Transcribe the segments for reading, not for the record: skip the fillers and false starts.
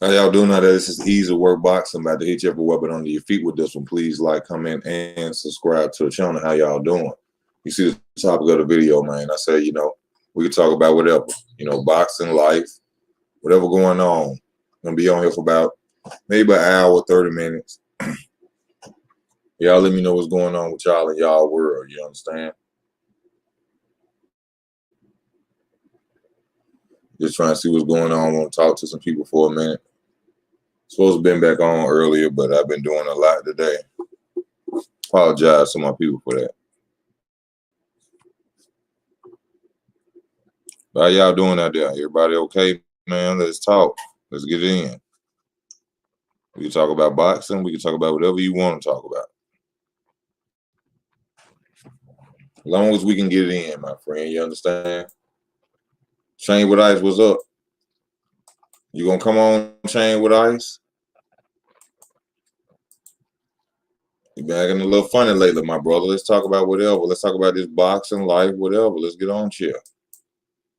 How y'all doing out there? This is Easy Work Boxing. I'm about to hit you every weapon under your feet with this one. Please like, comment, and subscribe to the channel. How y'all doing? You see the topic of the video, man. I say, we can talk about whatever. Boxing, life, whatever going on. I'm going to be on here for about maybe an hour, 30 minutes. Y'all let me know what's going on with y'all in y'all world. You understand? Just trying to see what's going on. I want to talk to some people for a minute. Supposed to been back on earlier, but I've been doing a lot today. Apologize to my people for that. How y'all doing out there? Everybody okay, man? Let's talk. Let's get in. We can talk about boxing. We can talk about whatever you want to talk about. As long as we can get it in, my friend. You understand? Shane with Ice, what's up? You gonna come on, Shane with Ice? You been acting a little funny lately, my brother. Let's talk about whatever. Let's talk about this boxing, life, whatever. Let's get on chill.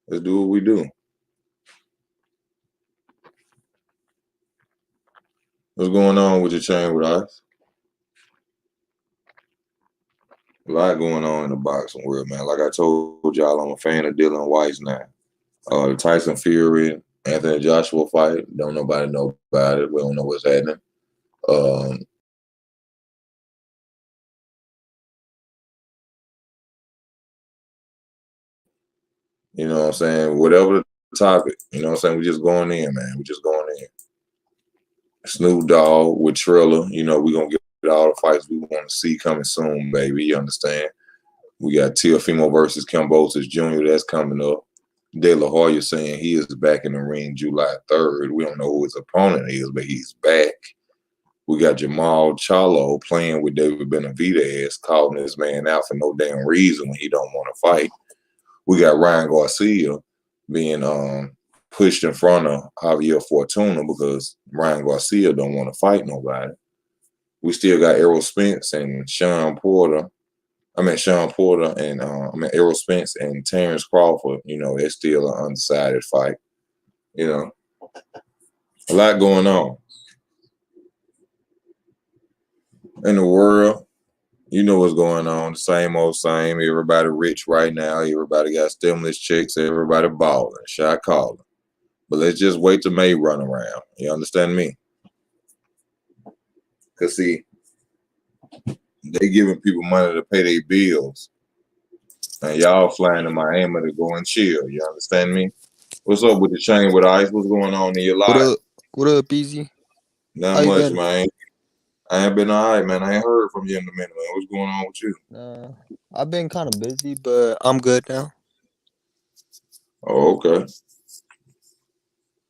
Let's do what we do. What's going on with your Shane with Ice? A lot going on in the boxing world, man. Like I told y'all, I'm a fan of Dylan Weiss now. The Tyson Fury, Anthony Joshua fight. Don't nobody know about it. We don't know what's happening. You know what I'm saying? Whatever the topic, you know what I'm saying? We just going in, man. We just going in. Snoop Dogg with Triller, we going to get all the fights we want to see coming soon, baby. You understand? We got Teofimo versus Kambosos Jr. That's coming up. De La Hoya saying he is back in the ring July 3rd. We don't know who his opponent is, but he's back. We got Jamal Charlo playing with David Benavidez, calling this man out for no damn reason when he don't want to fight. We got Ryan Garcia being pushed in front of Javier Fortuna because Ryan Garcia don't want to fight nobody. We still got Errol Spence and Errol Spence and Terrence Crawford. It's still an undecided fight. A lot going on in the world. You know what's going on. The same old same. Everybody rich right now. Everybody got stimulus checks. Everybody balling. Shot calling. But let's just wait till May run around. You understand me? Because, see, they giving people money to pay their bills. And y'all flying to Miami to go and chill. You understand me? What's up with the Chain with Ice? What's going on in your life? What up, Easy? Not much, man. I ain't been all right, man. I ain't heard from you in a minute, man. What's going on with you? I've been kind of busy, but I'm good now. Oh, okay.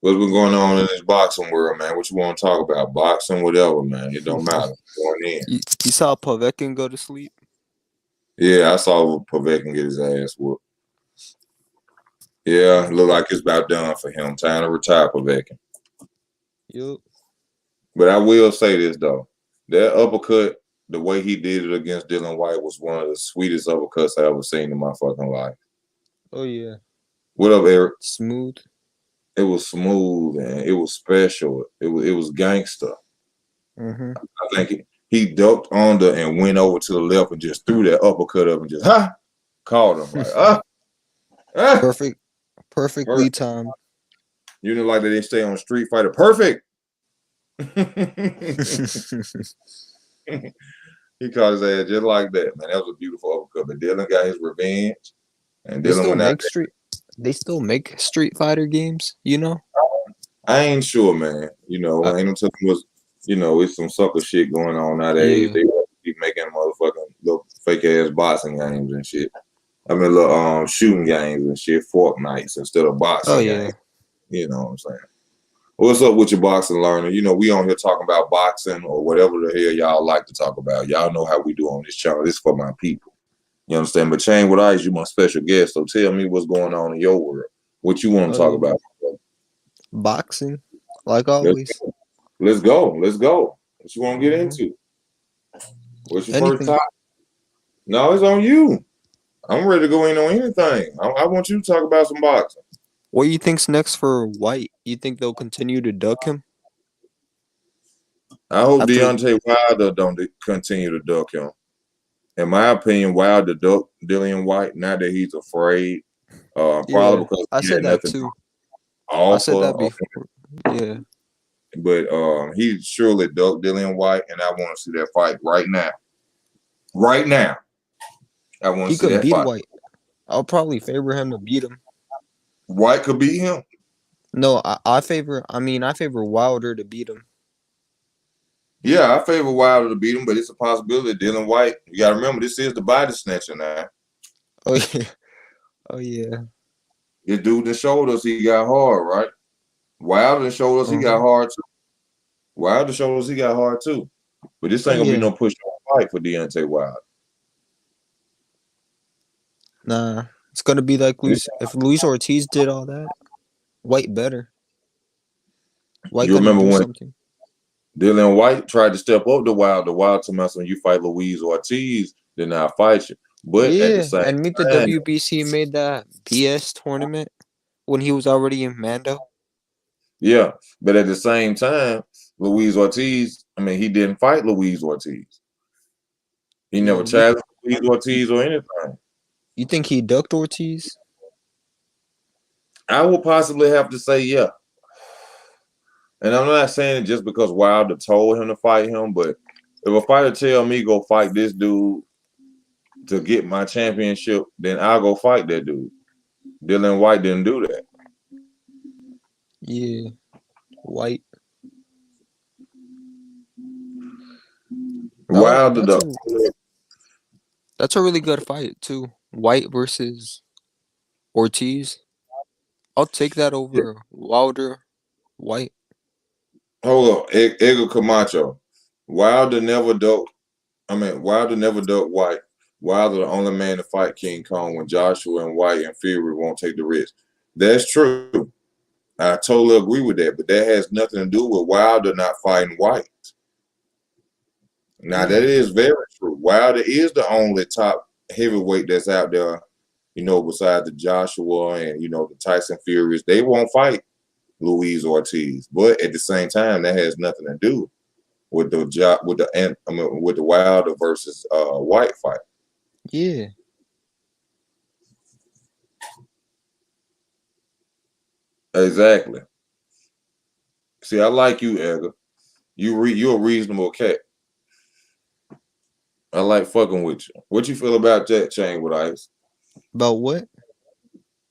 What's been going on in this boxing world, man? What you want to talk about? Boxing, whatever, man. It don't matter. Going in. You saw Povetkin go to sleep? Yeah, I saw Povetkin get his ass whooped. Yeah, look like it's about done for him. Time to retire, Povetkin. Yep. But I will say this, though. That uppercut, the way he did it against Dylan White was one of the sweetest uppercuts I ever seen in my fucking life. Oh, yeah. What up, Eric? Smooth. It was smooth and it was special. It was gangster. Mm-hmm. I think he ducked under and went over to the left and just threw that uppercut up and just caught him like Perfectly timed. You know, like they didn't stay on Street Fighter. Perfect. He caught his ass just like that, man. That was a beautiful uppercut. But Dylan got his revenge, and Dylan went out there. They still make Street Fighter games, I ain't sure, man. Ain't no telling what's, it's some sucker shit going on nowadays. Yeah. They keep making motherfucking little fake ass boxing games and shit. I mean, little shooting games and shit, Fortnites instead of boxing games. You know what I'm saying? What's up with your boxing learner? We on here talking about boxing or whatever the hell y'all like to talk about. Y'all know how we do on this channel. This is for my people. You understand? But Chain with Ice, you my special guest. So tell me what's going on in your world. What you want to talk about? Boxing, like always. Let's go. What you want to get into? What's your first topic? No, it's on you. I'm ready to go in on anything. I want you to talk about some boxing. What do you think's next for White? You think they'll continue to duck him? I hope After Deontay Wilder don't continue to duck him. In my opinion, Wilder ducked Dillian White. Not that he's afraid. Probably yeah, because I he said had that nothing to too. I said that offer. before. Yeah. But he surely ducked Dillian White, and I want to see that fight right now. Right now, I want He to see could that beat fight. White. I'll probably favor him to beat him. White could beat him. No, I favor Wilder to beat him. Yeah, I favor Wilder to beat him, but it's a possibility. Dylan White, you got to remember, this is the body snatcher now. Oh yeah. Oh yeah. This dude that showed us he got hard, right? Wilder showed us he got Uh-huh. hard too. Wilder showed us he got hard too. But this Oh ain't gonna be yeah. no push on fight for Deontay Wilder. Nah. It's gonna be like Luis. If Luis Ortiz did all that, White better. White You gonna remember do when something. Dylan White tried to step up to Wilder? Wilder told me, when you fight Luis Ortiz, then I'll fight you. But at the Yeah, same and meet the time, WBC made that BS tournament when he was already in Mando. yeah. But at the same time, Luis Ortiz, I mean, he didn't fight Luis Ortiz. He never You challenged Luis Ortiz or anything. you think he ducked Ortiz? I would possibly have to say yeah. And I'm not saying it just because Wilder told him to fight him, but if a fighter tell me go fight this dude to get my championship, then I'll go fight that dude. Dylan White didn't do that. Yeah, White. Oh, Wilder, that's a really good fight too. White versus Ortiz. I'll take that over Wilder, White. hold up, Edgar Camacho. Wilder never ducked. Wilder never ducked White. Wilder the only man to fight King Kong when Joshua and White and Fury won't take the risk. That's true. I totally agree with that, but that has nothing to do with Wilder not fighting White. Now that is very true. Wilder is the only top heavyweight that's out there, besides the Joshua and the Tyson Furies. They won't fight Luis Ortiz, but at the same time, that has nothing to do with with the Wilder versus White fight. Yeah. Exactly. See, I like you, Edgar. You're a reasonable cat. I like fucking with you. What you feel about that, Chain with Ice? About what?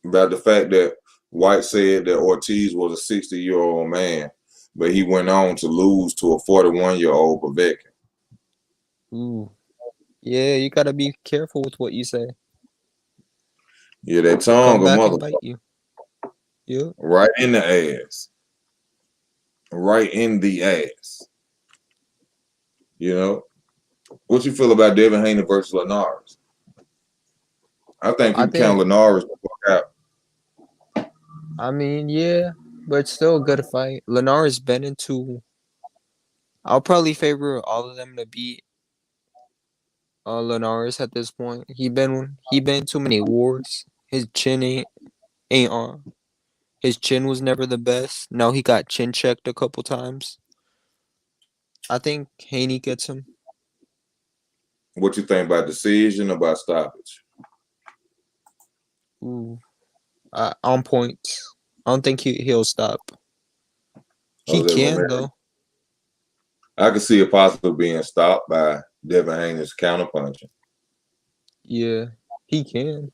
About the fact that White said that Ortiz was a 60-year-old man, but he went on to lose to a 41-year-old Povetkin. Ooh. Yeah, you gotta be careful with what you say. Yeah, that tongue Come a back and motherfucker. bite you. Yeah. Right in the ass. Right in the ass. What you feel about Devin Haney versus Linares? I think you count Linares the fuck out. Yeah, but it's still a good fight. Linares been into. I'll probably favor all of them to beat Linares at this point. He been in too many wars. His chin ain't on. His chin was never the best. Now he got chin checked a couple times. I think Haney gets him. What you think about decision or about stoppage? Ooh, on point. I don't think he'll stop. He can though. I could see it possibly being stopped by Devin Haney's counterpunching. Yeah, he can.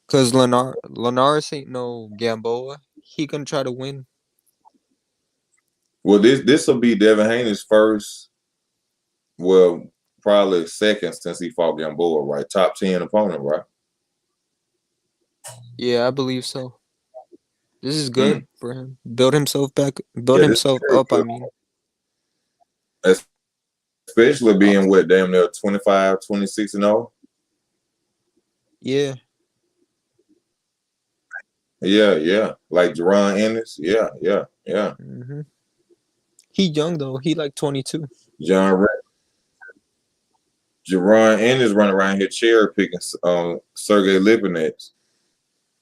Cause Linares ain't no Gamboa. He gonna try to win. Well, this will be Devin Haney's first, well, probably second since he fought Gamboa, right? Top 10 opponent, right? Yeah, I believe so. This is good for him. Build himself up. Especially being what, damn near 25, 26 and 0. Yeah. Yeah. Like Jaron Ennis. Yeah. Mm-hmm. He young though. He like 22. Jaron Ennis running around here cherry picking Sergey Lipinets.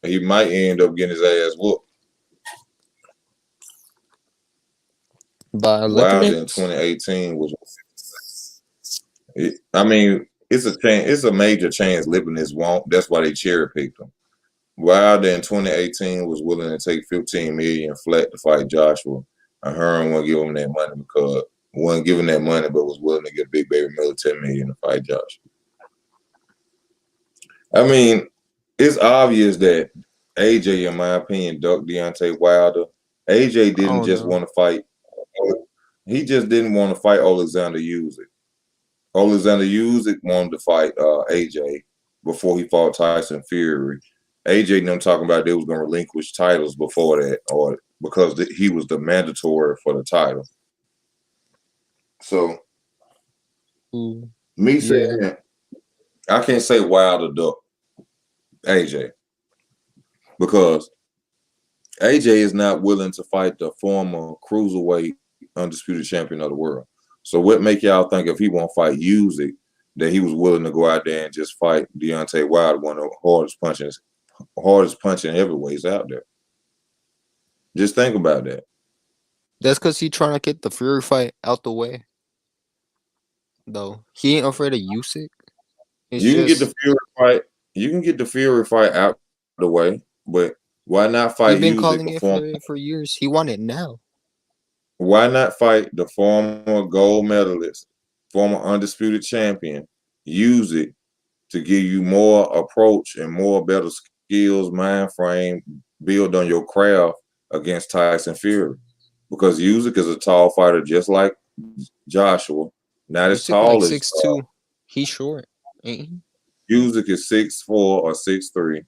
He might end up getting his ass whooped. Wilder in Lipinets? 2018 was. I mean, it's a chance. It's a major chance Lipinets won't. That's why they cherry picked him. Wilder in 2018 was willing to take 15 million flat to fight Joshua. And Hearn wouldn't give him that money because wasn't giving that money, but was willing to give Big Baby Miller 10 million to fight Joshua. I mean, it's obvious that AJ, in my opinion, ducked Deontay Wilder. AJ didn't just want to fight. He just didn't want to fight Alexander Usyk. Alexander Usyk wanted to fight AJ before he fought Tyson Fury. AJ and them talking about they was going to relinquish titles before that, or because he was the mandatory for the title. So, me saying, I can't say Wilder duck AJ because AJ is not willing to fight the former cruiserweight undisputed champion of the world. So what make y'all think if he won't fight Usyk that he was willing to go out there and just fight Deontay Wilder, one of the hardest punching heavyweights out there? Just think about that. That's because he trying to get the Fury fight out the way. Though he ain't afraid of Usyk. You can get the Fury fight. You can get the Fury fight out the way, but why not fight He's been Usyk calling it for years. He won it now. Why not fight the former gold medalist, former undisputed champion, Usyk, to give you more approach and more better skills, mind frame, build on your craft against Tyson Fury? Because Usyk is a tall fighter just like Joshua. Not as tall as 6'2". He's short, ain't he? Usyk is 6'4" or 6'3".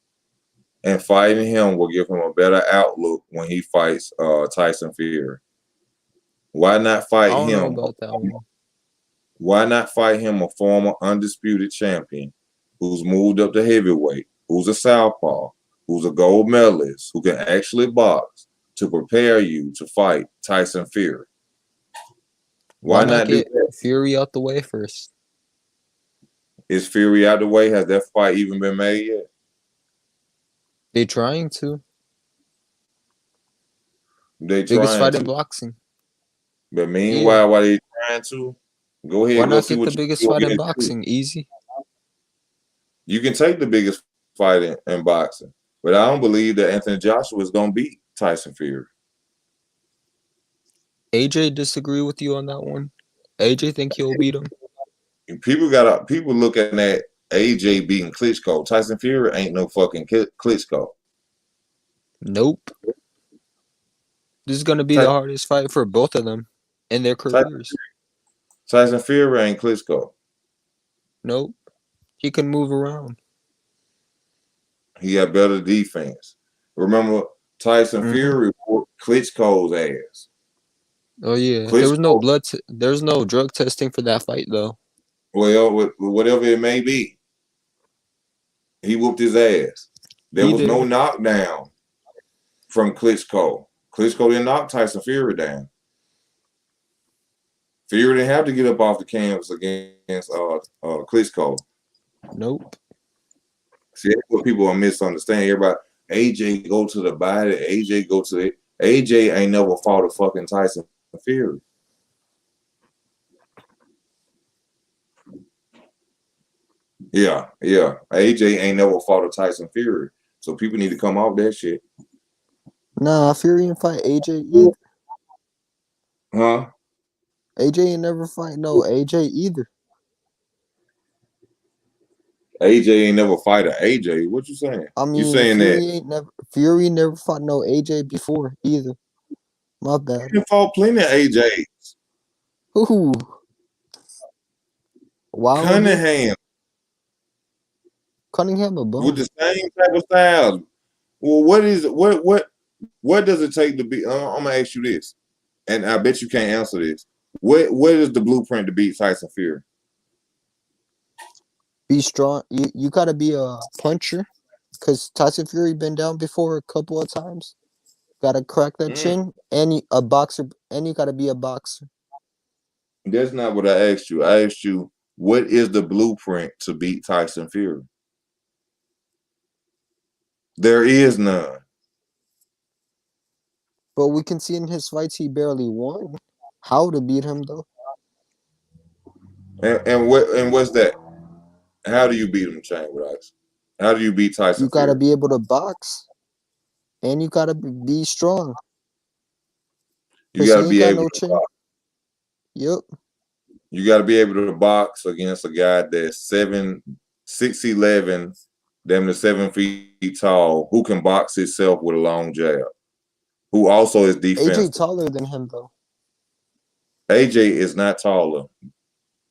And fighting him will give him a better outlook when he fights Tyson Fury. Why not fight him? I don't know about that one. Why not fight him, a former undisputed champion who's moved up to heavyweight, who's a southpaw, who's a gold medalist, who can actually box, to prepare you to fight Tyson Fury? Why not get do that? Fury out the way first? Is Fury out the way? Has that fight even been made yet? They trying to. Biggest fight in boxing. But meanwhile, while they trying to, go ahead. Why not get the biggest fight in boxing? Easy. You can take the biggest fight in boxing, but I don't believe that Anthony Joshua is going to beat Tyson Fury. AJ disagree with you on that one. AJ think he'll beat him. People looking at AJ beating Klitschko. Tyson Fury ain't no fucking Klitschko. Nope. This is gonna be the hardest fight for both of them in their careers. Tyson Fury ain't Klitschko. Nope. He can move around. He got better defense. Remember, Tyson Fury whooped Klitschko's ass. Oh yeah, there was no there's no drug testing for that fight though. Well, whatever it may be, he whooped his ass. There was no knockdown from Klitschko. Klitschko didn't knock Tyson Fury down. Fury didn't have to get up off the canvas against Klitschko. Nope. See, that's what people are misunderstanding. Everybody, AJ go to the body. AJ go to it. AJ ain't never fought a fucking Tyson Fury. Yeah. AJ ain't never fought a Tyson Fury. So people need to come off that shit. Nah, Fury ain't fight AJ either. Huh? AJ ain't never fight AJ either. AJ ain't never fight a AJ. What you saying? I mean, you saying Fury never fought no AJ before either. My bad. He fought plenty of AJs. Who? Wow. Cunningham a bum. With the same type of styles. Well, what does it take to be? I'm gonna ask you this, and I bet you can't answer this. What is the blueprint to beat Tyson Fury? Be strong. You gotta be a puncher, because Tyson Fury been down before a couple of times. Gotta crack that chin, and a boxer, and you gotta be a boxer. That's not what I asked you. I asked you, what is the blueprint to beat Tyson Fury? There is none. But we can see in his fights he barely won. How to beat him though? And what's that? How do you beat him, Chain with Ice? How do you beat You Tyson gotta Fury? be able to box, and you gotta be strong. You Cause got he to ain't be got able no to chin. box. Yep. You got to be able to box against a guy that's 6'11", damn near 7 feet tall, who can box himself with a long jab, who also is AJ defensive. taller than him though. AJ is not taller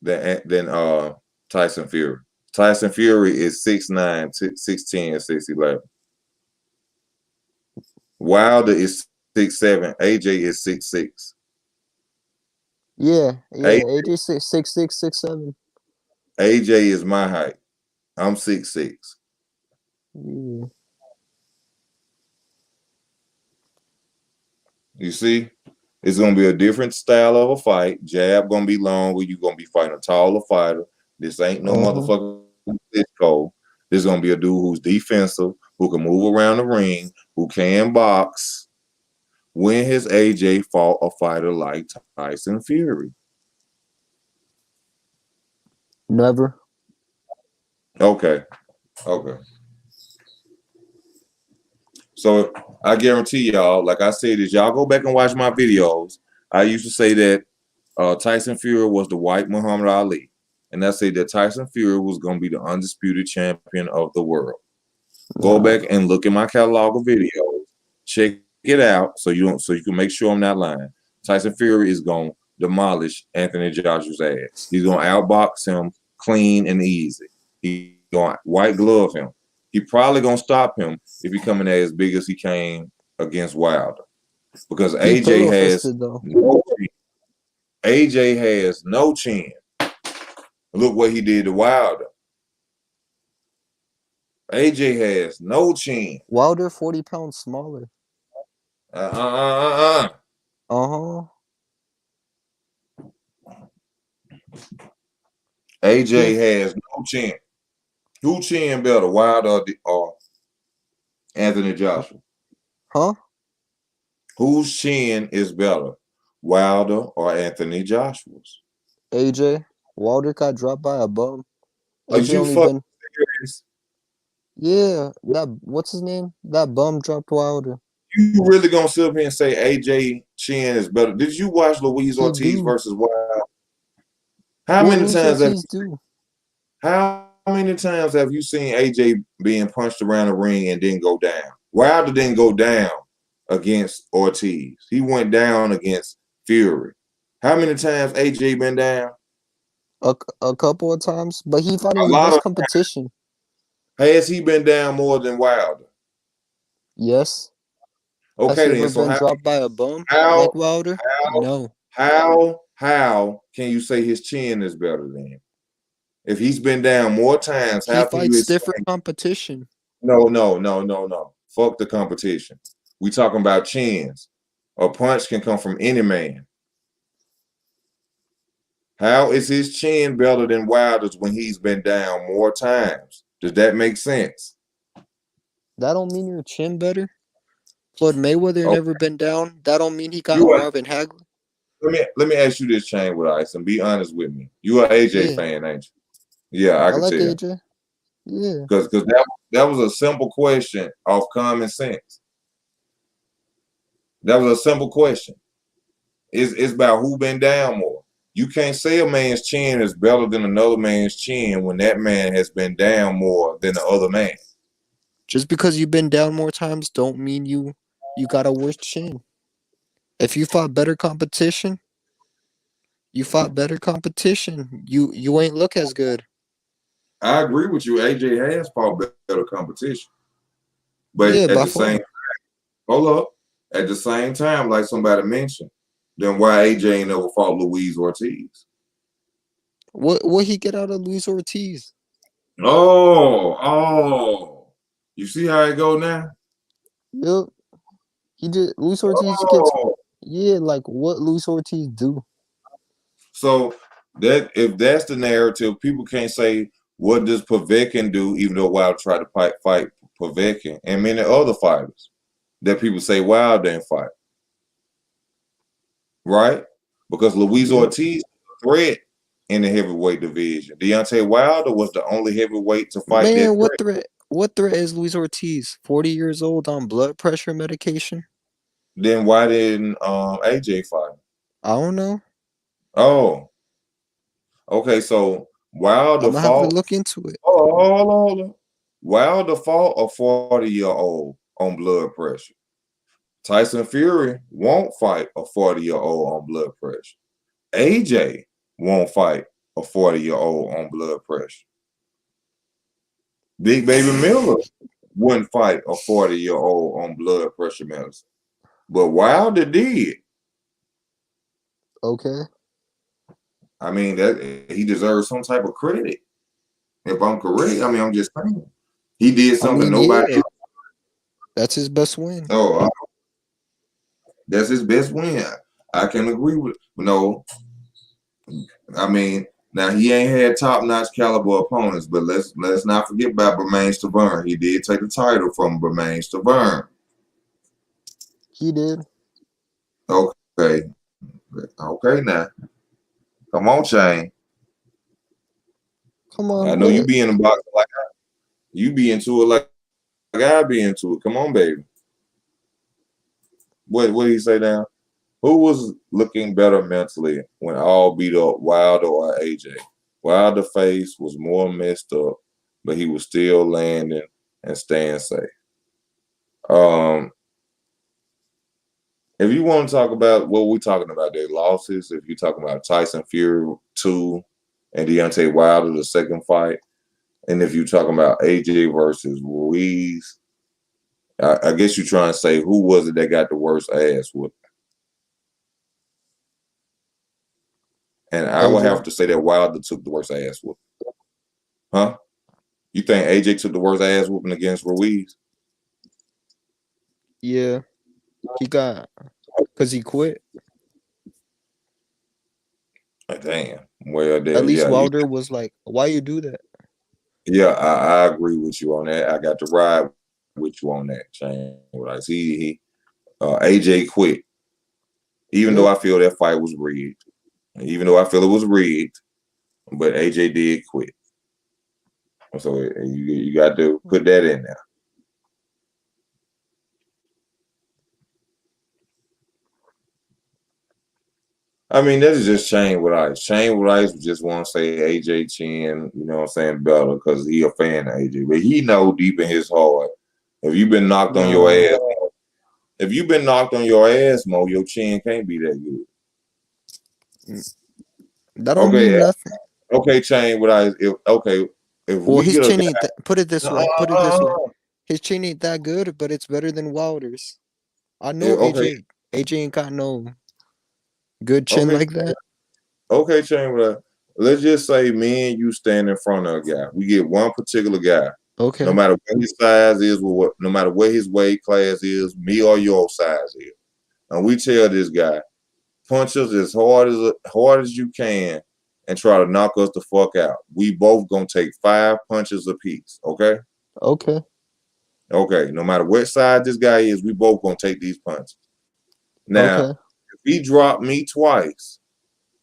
than Tyson Fury. Tyson Fury is 6'9", 6'10", 6'11". Wilder is 6'7". AJ is 6'6". Yeah, yeah. AJ 6'6", 6'7". AJ is my height. I'm 6'6". Yeah. You see? It's gonna be a different style of a fight. Jab gonna be longer. You're gonna be fighting a taller fighter. This ain't no Uh-huh. motherfucker Klitschko. This is gonna be a dude who's defensive, who can move around the ring, who can box. When has AJ fought a fighter like Tyson Fury? Never. Okay. Okay. So I guarantee y'all, like I said, is y'all go back and watch my videos. I used to say that Tyson Fury was the white Muhammad Ali. And I say that Tyson Fury was going to be the undisputed champion of the world. Go Nah. back and look at my catalog of videos. Check it out so you can make sure I'm not lying. Tyson Fury is going to demolish Anthony Joshua's ass. He's going to outbox him clean and easy. He's going to white glove him. He probably going to stop him if he coming as big as he came against Wilder. Because He AJ pillow has fisted though. no chin. AJ has no chin. Look what he did to Wilder. AJ has no chin. Wilder 40 pounds smaller. Uh uh uh uh. Uh-huh. AJ He has no chin. Who chin better, Wilder or Anthony Joshua? huh? Whose chin is better, Wilder or Anthony Joshua's? AJ. Wilder got dropped by a bum. Are AJ you only fucking been serious? yeah, that what's his name? That bum dropped Wilder. You really gonna sit up here and say AJ chin is better? Did you watch Luis He Ortiz do. versus Wilder? How What many Luis times have Ortiz do? you seen AJ being punched around the ring and didn't go down? Wilder didn't go down against Ortiz. He went down against Fury. How many times AJ been down? A couple of times, but he A fighting the lot best of. competition. Has he been down more than Wilder? Yes. Has Okay he then. ever So been how dropped by a bum how like Wilder? how No. how can you say his chin is better than him? If he's been down more times, He how can you fights different explain? competition. No. Fuck the competition. We talking about chins. A punch can come from any man. How is his chin better than Wilder's when he's been down more times? Does that make sense? That don't mean your chin better. Floyd Mayweather Oh, never been down. That don't mean he got you are, Marvin Hagler. let me ask you this, Chain with Ice, and be honest with me. You are AJ Yeah. fan, ain't you? Yeah, I I can like tell. AJ. Yeah. Because that was a simple question of common sense. That was a simple question. It's about who been down more. You can't say a man's chin is better than another man's chin when that man has been down more than the other man. Just because you've been down more times don't mean you got a worse chin. If you fought better competition, you fought better competition. You ain't look as good. I agree with you. AJ has fought better competition, but Yeah, at by the same, far. hold up, at the same time, like somebody mentioned, then why AJ ain't never fought Luis Ortiz? What he get out of Luis Ortiz? Oh, you see how it go now? Yep. He did Luis Ortiz gets Oh, yeah, like what Luis Ortiz do? so that if that's the narrative, people can't say what does Povetkin do, even though Wilder tried to fight Povetkin and many other fighters that people say Wilder didn't fight, right? because Luis Yeah. Ortiz threat in the heavyweight division. Deontay Wilder was the only heavyweight to fight that Man, what threat. threat? What threat is Luis Ortiz? 40 years old on blood pressure medication? Then why didn't AJ fight? I don't know. Oh, okay. So I'm Wilder gonna have to fought. look into it. Oh, hold on. Wilder fought a 40-year-old on blood pressure. Tyson Fury won't fight a 40-year-old on blood pressure. AJ won't fight a 40-year-old on blood pressure. Big Baby Miller wouldn't fight a 40-year-old on blood pressure medicine. But Wilder did. Okay. I mean, that he deserves some type of credit. If I'm correct, I mean, I'm just saying. He did I something mean, nobody yeah, that's his best win. Oh, that's his best win. I can agree with it. No, I mean, now he ain't had top notch caliber opponents, but let's not forget about Bermane Stiverne. He did take the title from Bermane Stiverne. He did. Okay, okay now. Come on, Shane. Come I on, know you what? be in the box like you be into it like I be into it. Come on, baby. What did he say now? Who was looking better mentally when all beat up, Wilder or AJ? Wilder's face was more messed up, but he was still landing and staying safe. Um, if you want to talk about what we're talking about, their losses, if you're talking about Tyson Fury 2 and Deontay Wilder, the second fight, and if you're talking about AJ versus Ruiz, I guess you're trying to say who was it that got the worst ass whooping? And I would AJ. have to say that Wilder took the worst ass whooping. Huh? You think AJ took the worst ass whooping against Ruiz? Yeah, he got because he quit. Damn. Well, At there, least yeah, Wilder was like, "Why you do that?" yeah. I agree with you on that. I got to ride with you on that, Shane. What I see, AJ quit, even though Yep. I feel that fight was rigged. Even though I feel it was rigged, but AJ did quit. So you got to put that in there. I mean, that is just Shane with Ice. Shane with Ice just want to say AJ Chin, you know what I'm saying, better because he a fan of AJ. But he know deep in his heart, if you've been knocked on your Nah, ass, if you've been knocked on your ass, Mo, your chin can't be that good. that don't mean Okay, nothing. okay, Shane with Ice. If Well, we his get a chin guy, ain't. Put it this way. Put it this way. uh, His chin ain't that good, but it's better than Wilder's. I know okay, AJ. AJ ain't got no good chin okay, like that. okay, Shane with Ice. Let's just say me and you stand in front of a guy. We get one particular guy. No Okay. matter what his size is, no matter what his weight class is, me or your size is, and we tell this guy, punch us as hard as you can, and try to knock us the fuck out. We both gonna take 5 punches apiece. Okay. Okay. Okay. No matter what side this guy is, we both gonna take these punches. Now, Okay. if he dropped me twice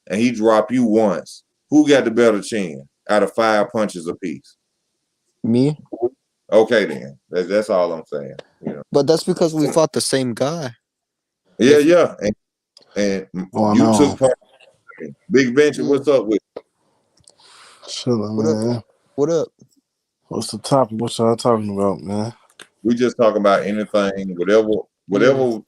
and he dropped you once, who got the better chin out of 5 punches apiece? Me. Okay, then. That's all I'm saying. You know. But that's because we fought the same guy. Yeah, If yeah. And Going you on. took punches. Big Venture, yeah. what's up with? Chilling, What up? man. What up? What's the topic? What y'all talking about, man? We just talking about anything, Yeah. whatever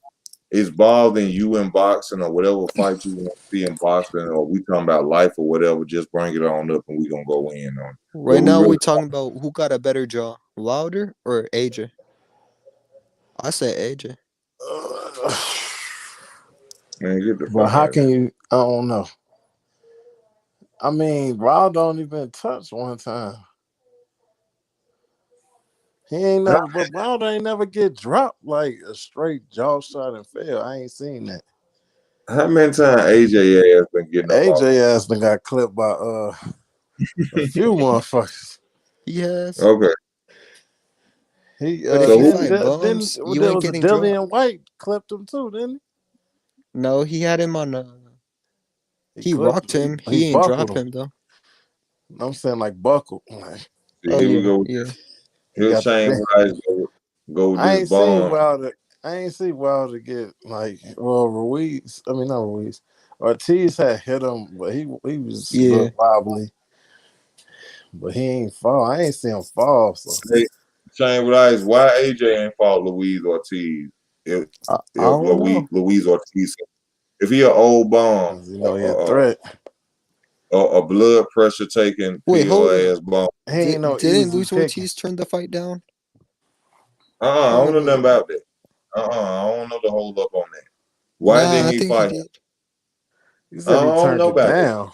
is bothering you in boxing or whatever fight you want to see in boxing, or we talking about life or whatever, just bring it on up and we gonna go in on it. But Right we now really, we talking about who got a better jaw, Wilder or AJ. I said AJ. man, get the But fuck how out of can here. you? I don't know. I mean, Wilder only been touched one time. He ain't How, never, but Wilder ain't never get dropped like a straight jaw shot and fail. I ain't seen that. how many times AJ ass been getting up off? AJ ass done got clipped by a few motherfuckers. He has. Okay, He But if so you who? fight didn't bums, you there ain't was a getting dropped. Dillian White clipped him too, didn't he? No, he had him on He rocked him. He He ain't buckled drop him. him though. I'm saying like buckled. Like, See, Oh here we yeah, go. yeah. He'll got the change big. eyes. Go with I this ain't seen bond. Wilder. I ain't see Wilder get like Ruiz. I mean not Ruiz. Ortiz had hit him, but he was a Yeah. little wobbly. But he ain't fall. I ain't see him fall. So Hey, change with eyes. Why AJ ain't fought Luis Ortiz? If I don't know. Luis Ortiz, if he an old bomb, 'cause, you know he a threat. a blood pressure taking Wait, hold pill up. ass bomb. He ain't no Didn't easy Luis picking. Ortiz turn the fight down? I don't know nothing Oh, about that. I don't know the hold up on that. Why nah, didn't I he think he fight? did. You I said he don't turned know it about that. down. Why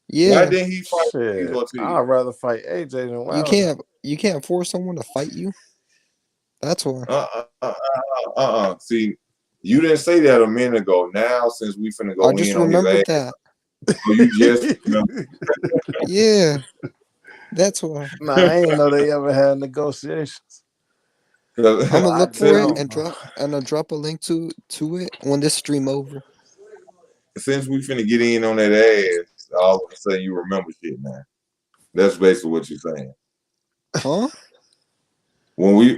Yeah, didn't he fight Luis Shit, Ortiz? I'd rather fight AJ than you Wilder. can't force someone to fight you. That's why. See, you didn't say that a minute ago. Now, since we finna I go just in on his remembered ass, that. so you just remember. Yeah, that's why. Nah, I ain't know they ever had negotiations. I'm gonna Well, I look for it do. and I'll drop a link to it when this stream over. Since we finna get in on that ass, all of a sudden you remember shit now. That's basically what you're saying. Huh? When we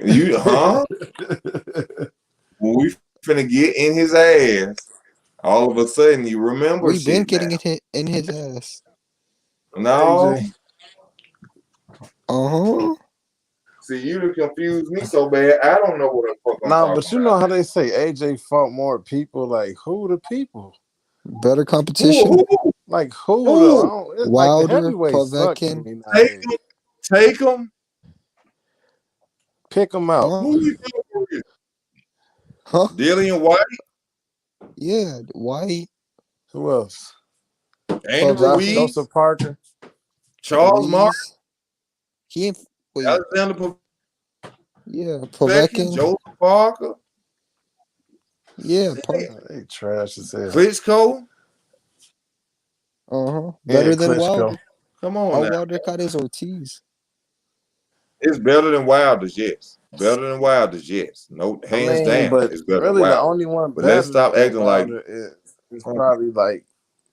finna get in his ass, all of a sudden you remember We've been shit getting now. it in his ass. No, AJ. Uh-huh. see, you done confused me so bad. I don't know what the fuck I'm Nah, talking but you know how they say AJ fought more people. Like who the people? Better about. competition. Like who though? I Who? don't, it's like the Wilder, heavyweights suck to Povetkin. me Take nowadays. him. Take him. Pick them out. Huh? Who you going with? Huh? Dillian White Yeah, White, Who else? and Povetkin, Ruiz, Joseph Parker. Charles Martin, Ruiz. He ain't wait. Alexander Yeah, Povetkin, Povetkin. Joseph Parker, Yeah, They trash as hell. Klitschko. uh-huh. Yeah, Better than Klitschko. Wilder. Come on All now. Wilder got is Ortiz. It's better than Wilder's, yes. Better than Wilder's, yes. No, I hands mean, down, but it's better than really the Wilder. only one But let's better stop than acting like Wilder is probably like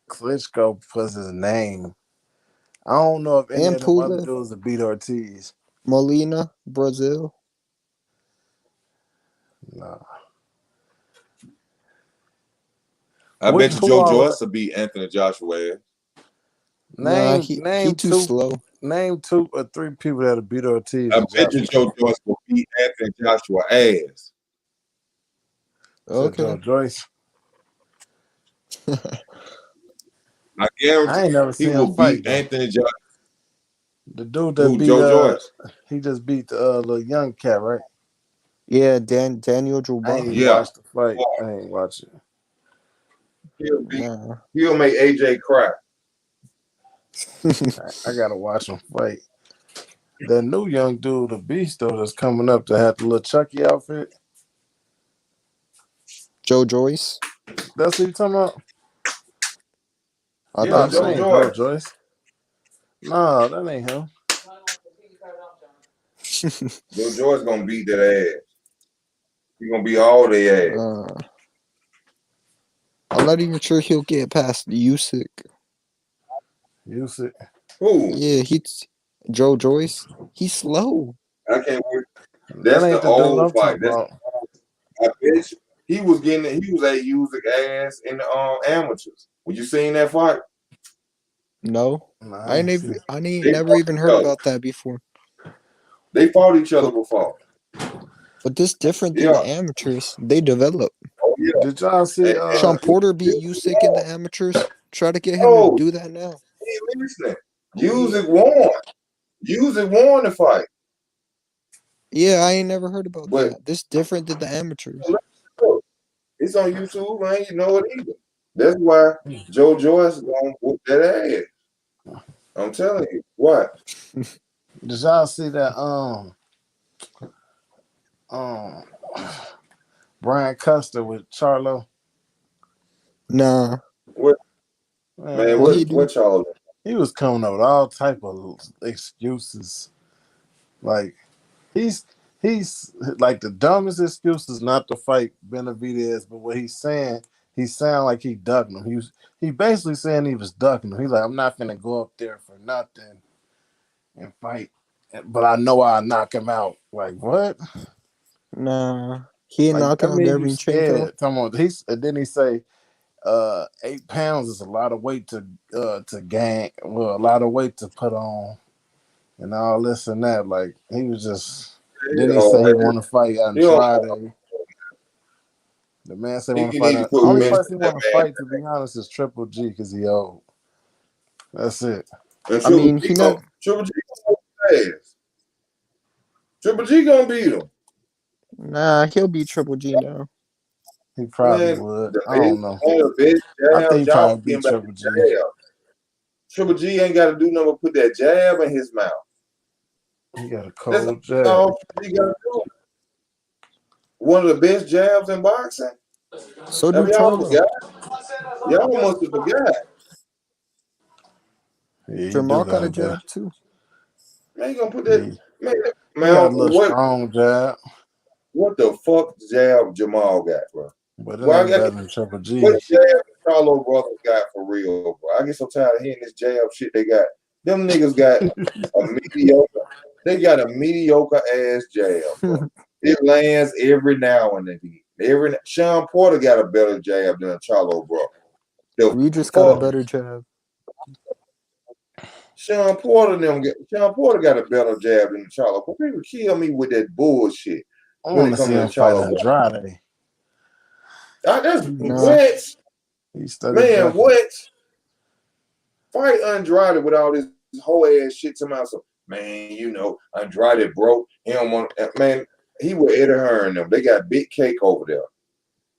Klitschko because his name. I don't know if any And of them other Pulev, dudes would beat Ortiz. Molina, Brazil. Nah. I bet you Who Joe all Joyce will beat Anthony Joshua. Nah, name he too slow. name 2 or 3 people that'll beat Ortiz I and bet you Joshua. Joe Joyce will beat Anthony Joshua ass. Said Okay. Joe Joyce. I I guarantee ain't never he seen him will fight beat though. Anthony Joshua. The dude that Who, beat Joe Joyce? he just beat the little young cat, right? Yeah, Daniel I ain't Dubois. even Yeah. watched the fight. I ain't watch it. Nah. He'll make AJ cry. I gotta watch him fight. That new young dude, the beast though, that's coming up to have the little Chucky outfit. Joe Joyce. That's what you talking about? I Yeah, No, think that Joe so. ain't Joe Joyce. Joyce. No, that ain't him. Joe Joyce gonna beat that ass. He gonna beat all their ass. I'm not even sure he'll get past Usyk. You see, Who? Yeah, he's Joe Joyce. He's slow. I can't wait. that That's ain't the the dude old I'm fight. talking That's about. I bet you he was a using ass in the amateurs. When you seen that fight, No, Nah, I ain't see. I ain't they never fought even each heard other. about that before. They fought each other But before. this different than Yeah. the amateurs. They develop. Oh yeah. Did y'all see? Sean Porter beat Usyk in the amateurs. Try to get him to Oh, do that now. he ain't listening. Usyk won. Usyk won the fight. Yeah, I ain't never heard about But that. This different than the amateurs. look, it's on YouTube. I ain't know it either. That's why Joe Joyce is gonna whoop that ass. I'm telling you. What? Did y'all see that? Um, Brian Custer with Charlo. Nah. What man, Man, What he do? what y'all he was coming up with all type of excuses. Like he's like the dumbest excuse is not to fight Benavidez, but what he's saying, he sounded like he ducking him. He basically saying he was ducking him. He's like, I'm not gonna go up there for nothing and fight, but I know I'll knock him out. Like what? Nah, he ain't Like knocking I out mean, you Derevyanchenko. scared? Come on, and then he say, 8 pounds is a lot of weight to gain. Well, a lot of weight to put on, and all this and that. Like he was just. Then he said he want to fight You know, Andrade. The man said he want to he fight. need to The put only respect person he on want to that fight, to be honest, is Triple G because he old. That's it. man. And I mean, he not. Triple G gonna beat his ass. Triple G gonna beat him. Nah, he'll beat Triple G now. He probably Man, would. the I don't know. best I think he jab, y'all probably forgetting beat about Triple G. the jab. Triple G ain't got to do nothing but put that jab in his mouth. He got a That's cold jab. all he got to do. One of the best jabs in boxing. So Have do y'all Charlo. forgot? Y'all must have forgot. Yeah, he do Jamal got got a a jab. jab too. Man, you gonna put that? He Man, got a little what strong jab, the fuck jab Jamal got, bro? but it Well, ain't better than Triple what G's. jab the Charlo brothers got for real, bro? I get so tired of hearing this jab shit they got. Them niggas got a mediocre. They got a mediocre ass jab, bro. It lands every now and then. Sean Porter got a better jab than a Charlo bro. Regis got a better jab. Sean Porter got a better jab than Charlo. But people kill me with that bullshit I when want it to comes see to him fight Charlo. Andrade. That's Nah. what, He studied man. ducking. What? Fight Andrade with all this whole ass shit to myself. Man, you know, Andrade broke. He don't want, man, he with Eddie Hearn them. They got big cake over there.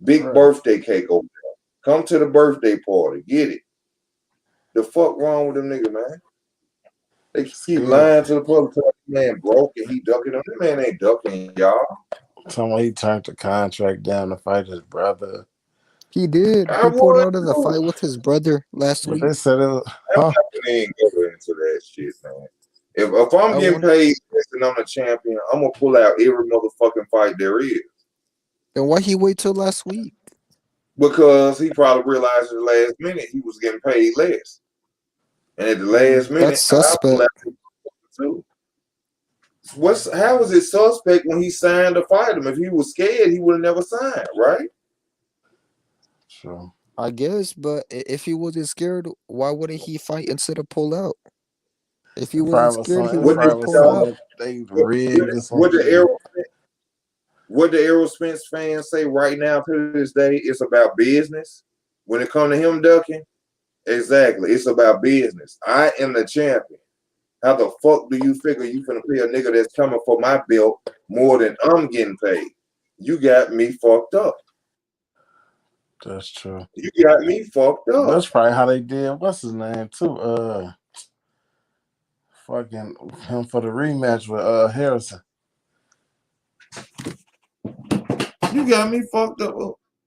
Big Right. birthday cake over there. Come to the birthday party. Get it. The fuck wrong with them niggas, man? They keep lying to the public. That man broke and he ducking them. That man ain't ducking, y'all. Someone he turned the contract down to fight his brother. He did. I He pulled would out of the too. fight with his brother last But week. they said it was, I'm not gonna even go into that shit, man. If I'm I getting wonder- paid and I'm a champion, I'm gonna pull out every motherfucking fight there is. Then why he wait till last week? Because he probably realized at the last minute he was getting paid less. And at the last minute, That's suspect. too. How was it suspect when he signed to fight him? If he was scared, he would have never signed, right? True. I guess, but if he wasn't scared, why wouldn't he fight instead of pull out? If he wasn't scared, he wouldn't have pulled out. They rigged or What something. the Errol Spence fans say right now to this day, it's about business. When it comes to him ducking, exactly, it's about business. I am the champion. How the fuck do you figure you finna pay a nigga that's coming for my belt more than I'm getting paid? You got me fucked up. That's true. You got me fucked up. That's probably how they did. What's his name too? Fucking him for the rematch with Harrison. You got me fucked up.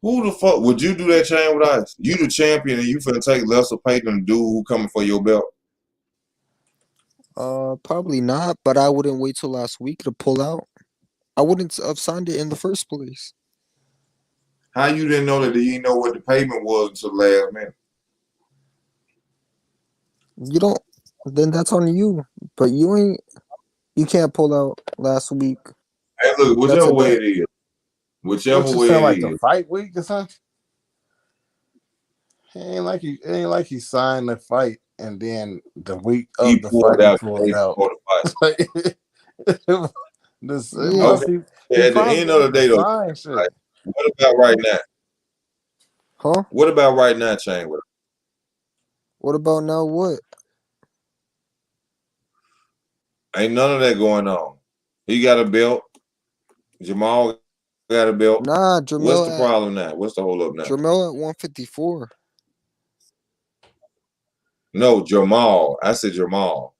Who the fuck would you do that chain with ice? You the champion and you finna take lesser pay than the dude who coming for your belt? Probably not, but I wouldn't wait till last week to pull out. I wouldn't have signed it in the first place. How you didn't know that you didn't know what the payment was until the last minute? You don't. Then that's on you. But you can't pull out last week. Hey, look, whichever way it is. Whichever What you way saying, it like is. the fight week or something? It ain't like he signed the fight and then the week He of the pulled fight out he pulled the out. for the fight. Yeah. Okay. At the end of the day, though, like, what about right now? Huh? What about right now, Chain? What about now? What? Ain't none of that going on. He got a belt. Jamal got a belt. Nah, Jamel. What's the problem now? What's the hold up now? Jamel at 154. No, Jamal. I said Jamal.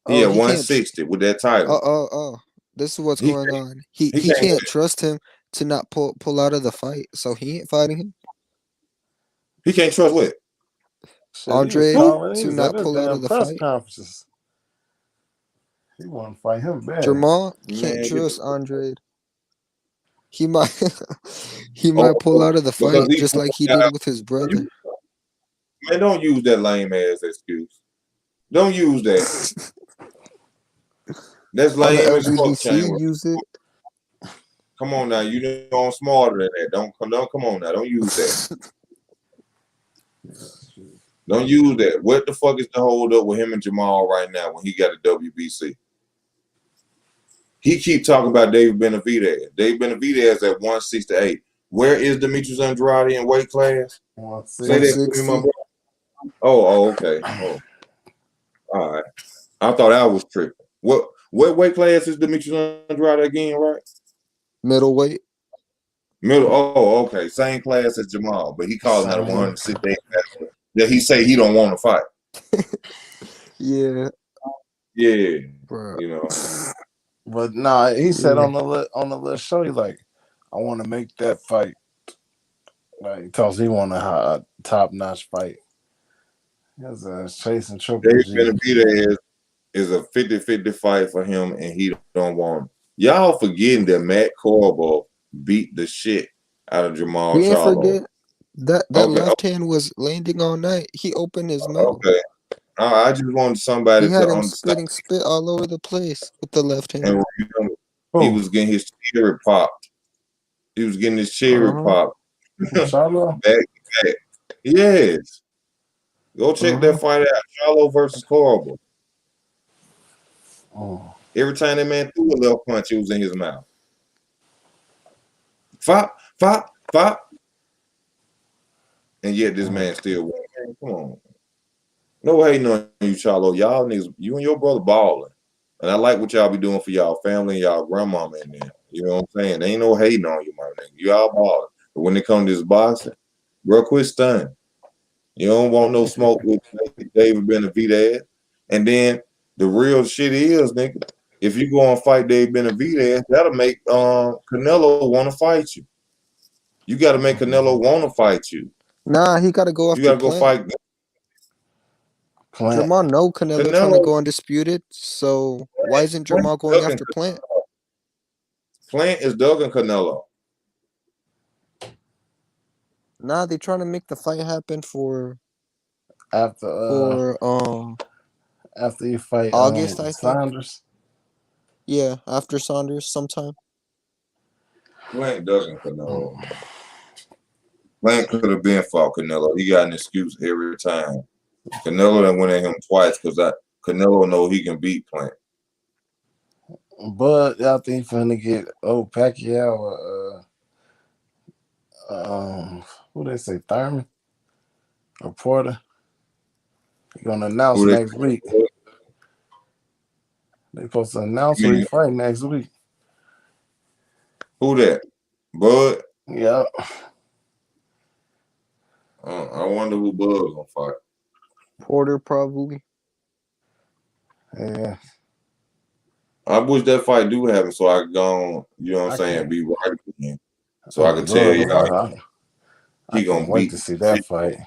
He at 160 with that title. This is what's going on. He can't trust him to not pull out of the fight, so he ain't fighting him. He can't trust what? Andre to not pull out of the press fight. Conferences. He want to fight him bad. Jamal can't trust Andre. He might he Oh, might pull out of the because fight he just like he pulled did out. with his brother. Man, don't use that lame ass excuse. Don't use that. That's On the lame as fuck, LBDC, Chamber. use it. Come on now, you know I'm smarter than that. Don't come on now. Don't use that. Don't use that. What the fuck is the hold up with him and Jamal right now when he got a WBC? He keep talking about David Benavidez. David Benavidez at 168. Where is Demetrius Andrade in weight class? Say that to me, my 160. brother. Oh, okay. Oh, all right. I thought I was tripping. What weight class is Demetrius Andrade again, right? Middleweight. Middle. Oh, okay. Same class as Jamal, but he calling that a Same. 168 that he say he don't want to fight. Yeah, Yeah, bro. you know. But nah, he said Yeah. on the little show, he like, I want to make that fight. Like, cause he want a top notch fight. He's chasing Triple David G. Benavidez is a 50-50 fight for him, and he don't want him. Y'all forgetting that Matt Corbo beat the shit out of Jamal We ain't Charlo. forget that Okay, left hand was landing all night. He opened his mouth. okay. I just wanted somebody He had to him understand. spitting spit all over the place with the left hand. And remember, he was getting his cherry popped. He was getting his cherry popped. Charlo? Back to back. Yes. Go check that fight out. Charlo versus Corbo. Oh. Every time that man threw a left punch, it was in his mouth. Fop, fop, fop. And yet this man still won. Man, come on. No hating on you, Charlo. Y'all niggas, you and your brother balling. And I like what y'all be doing for y'all family and y'all grandmama in there. You know what I'm saying? There ain't no hating on you, my nigga. Y'all balling. But when it comes to this boxing, bro, quit stunning. You don't want no smoke with David Benavidez. And then the real shit is, nigga, if you go and fight David Benavidez, that'll make Canelo want to fight you. You got to make Canelo want to fight you. Nah, he got to go You after got to go Plant. Plant. Jamal know Canelo trying to go undisputed, so why isn't Jamal going after Plant? Plant is ducking Canelo. Nah, they trying to make the fight happen for After you fight August, I think. Saunders. Yeah, after Saunders sometime. Plant ducking Canelo. Plant could have been fought Canelo. He got an excuse every time. Canelo done went at him twice because Canelo know he can beat Plant. But y'all think he finna get Pacquiao or who they say, Thurman or Porter? They're gonna announce next week. They supposed to announce who he fight next week. Who that? Bud? Yeah. I wonder who Bud gonna fight. Porter probably. Yeah. I wish that fight do happen so I could go on, you know what I'm saying, be right again. So I can tell y'all he gonna wait beat to see that fight.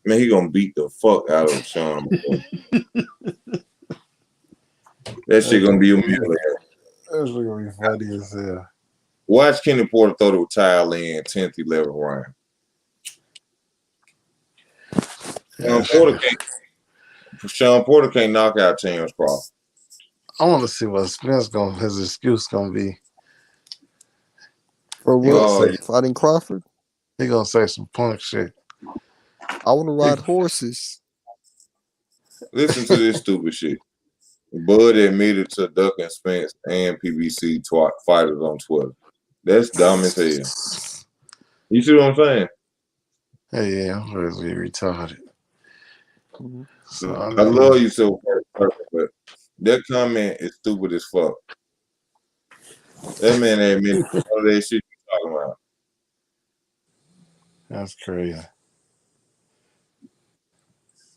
Man, he gonna beat the fuck out of Sean. That shit gonna be humiliating. That's gonna be funny as hell. Watch Kenny Porter throw the towel in 10th, 11th round. Sean Porter can't knock out Terrence Crawford. I want to see what his excuse gonna be. For what? Fighting Crawford? He gonna say some punk shit. I want to ride horses. Listen to this stupid shit. Bud admitted to ducking Spence and PBC fighters on Twitter. That's dumb as hell. You see what I'm saying? Hey, yeah, I'm really retarded. So, I love you so perfect, but that comment is stupid as fuck. That man admitted to all that shit you talking about. That's crazy.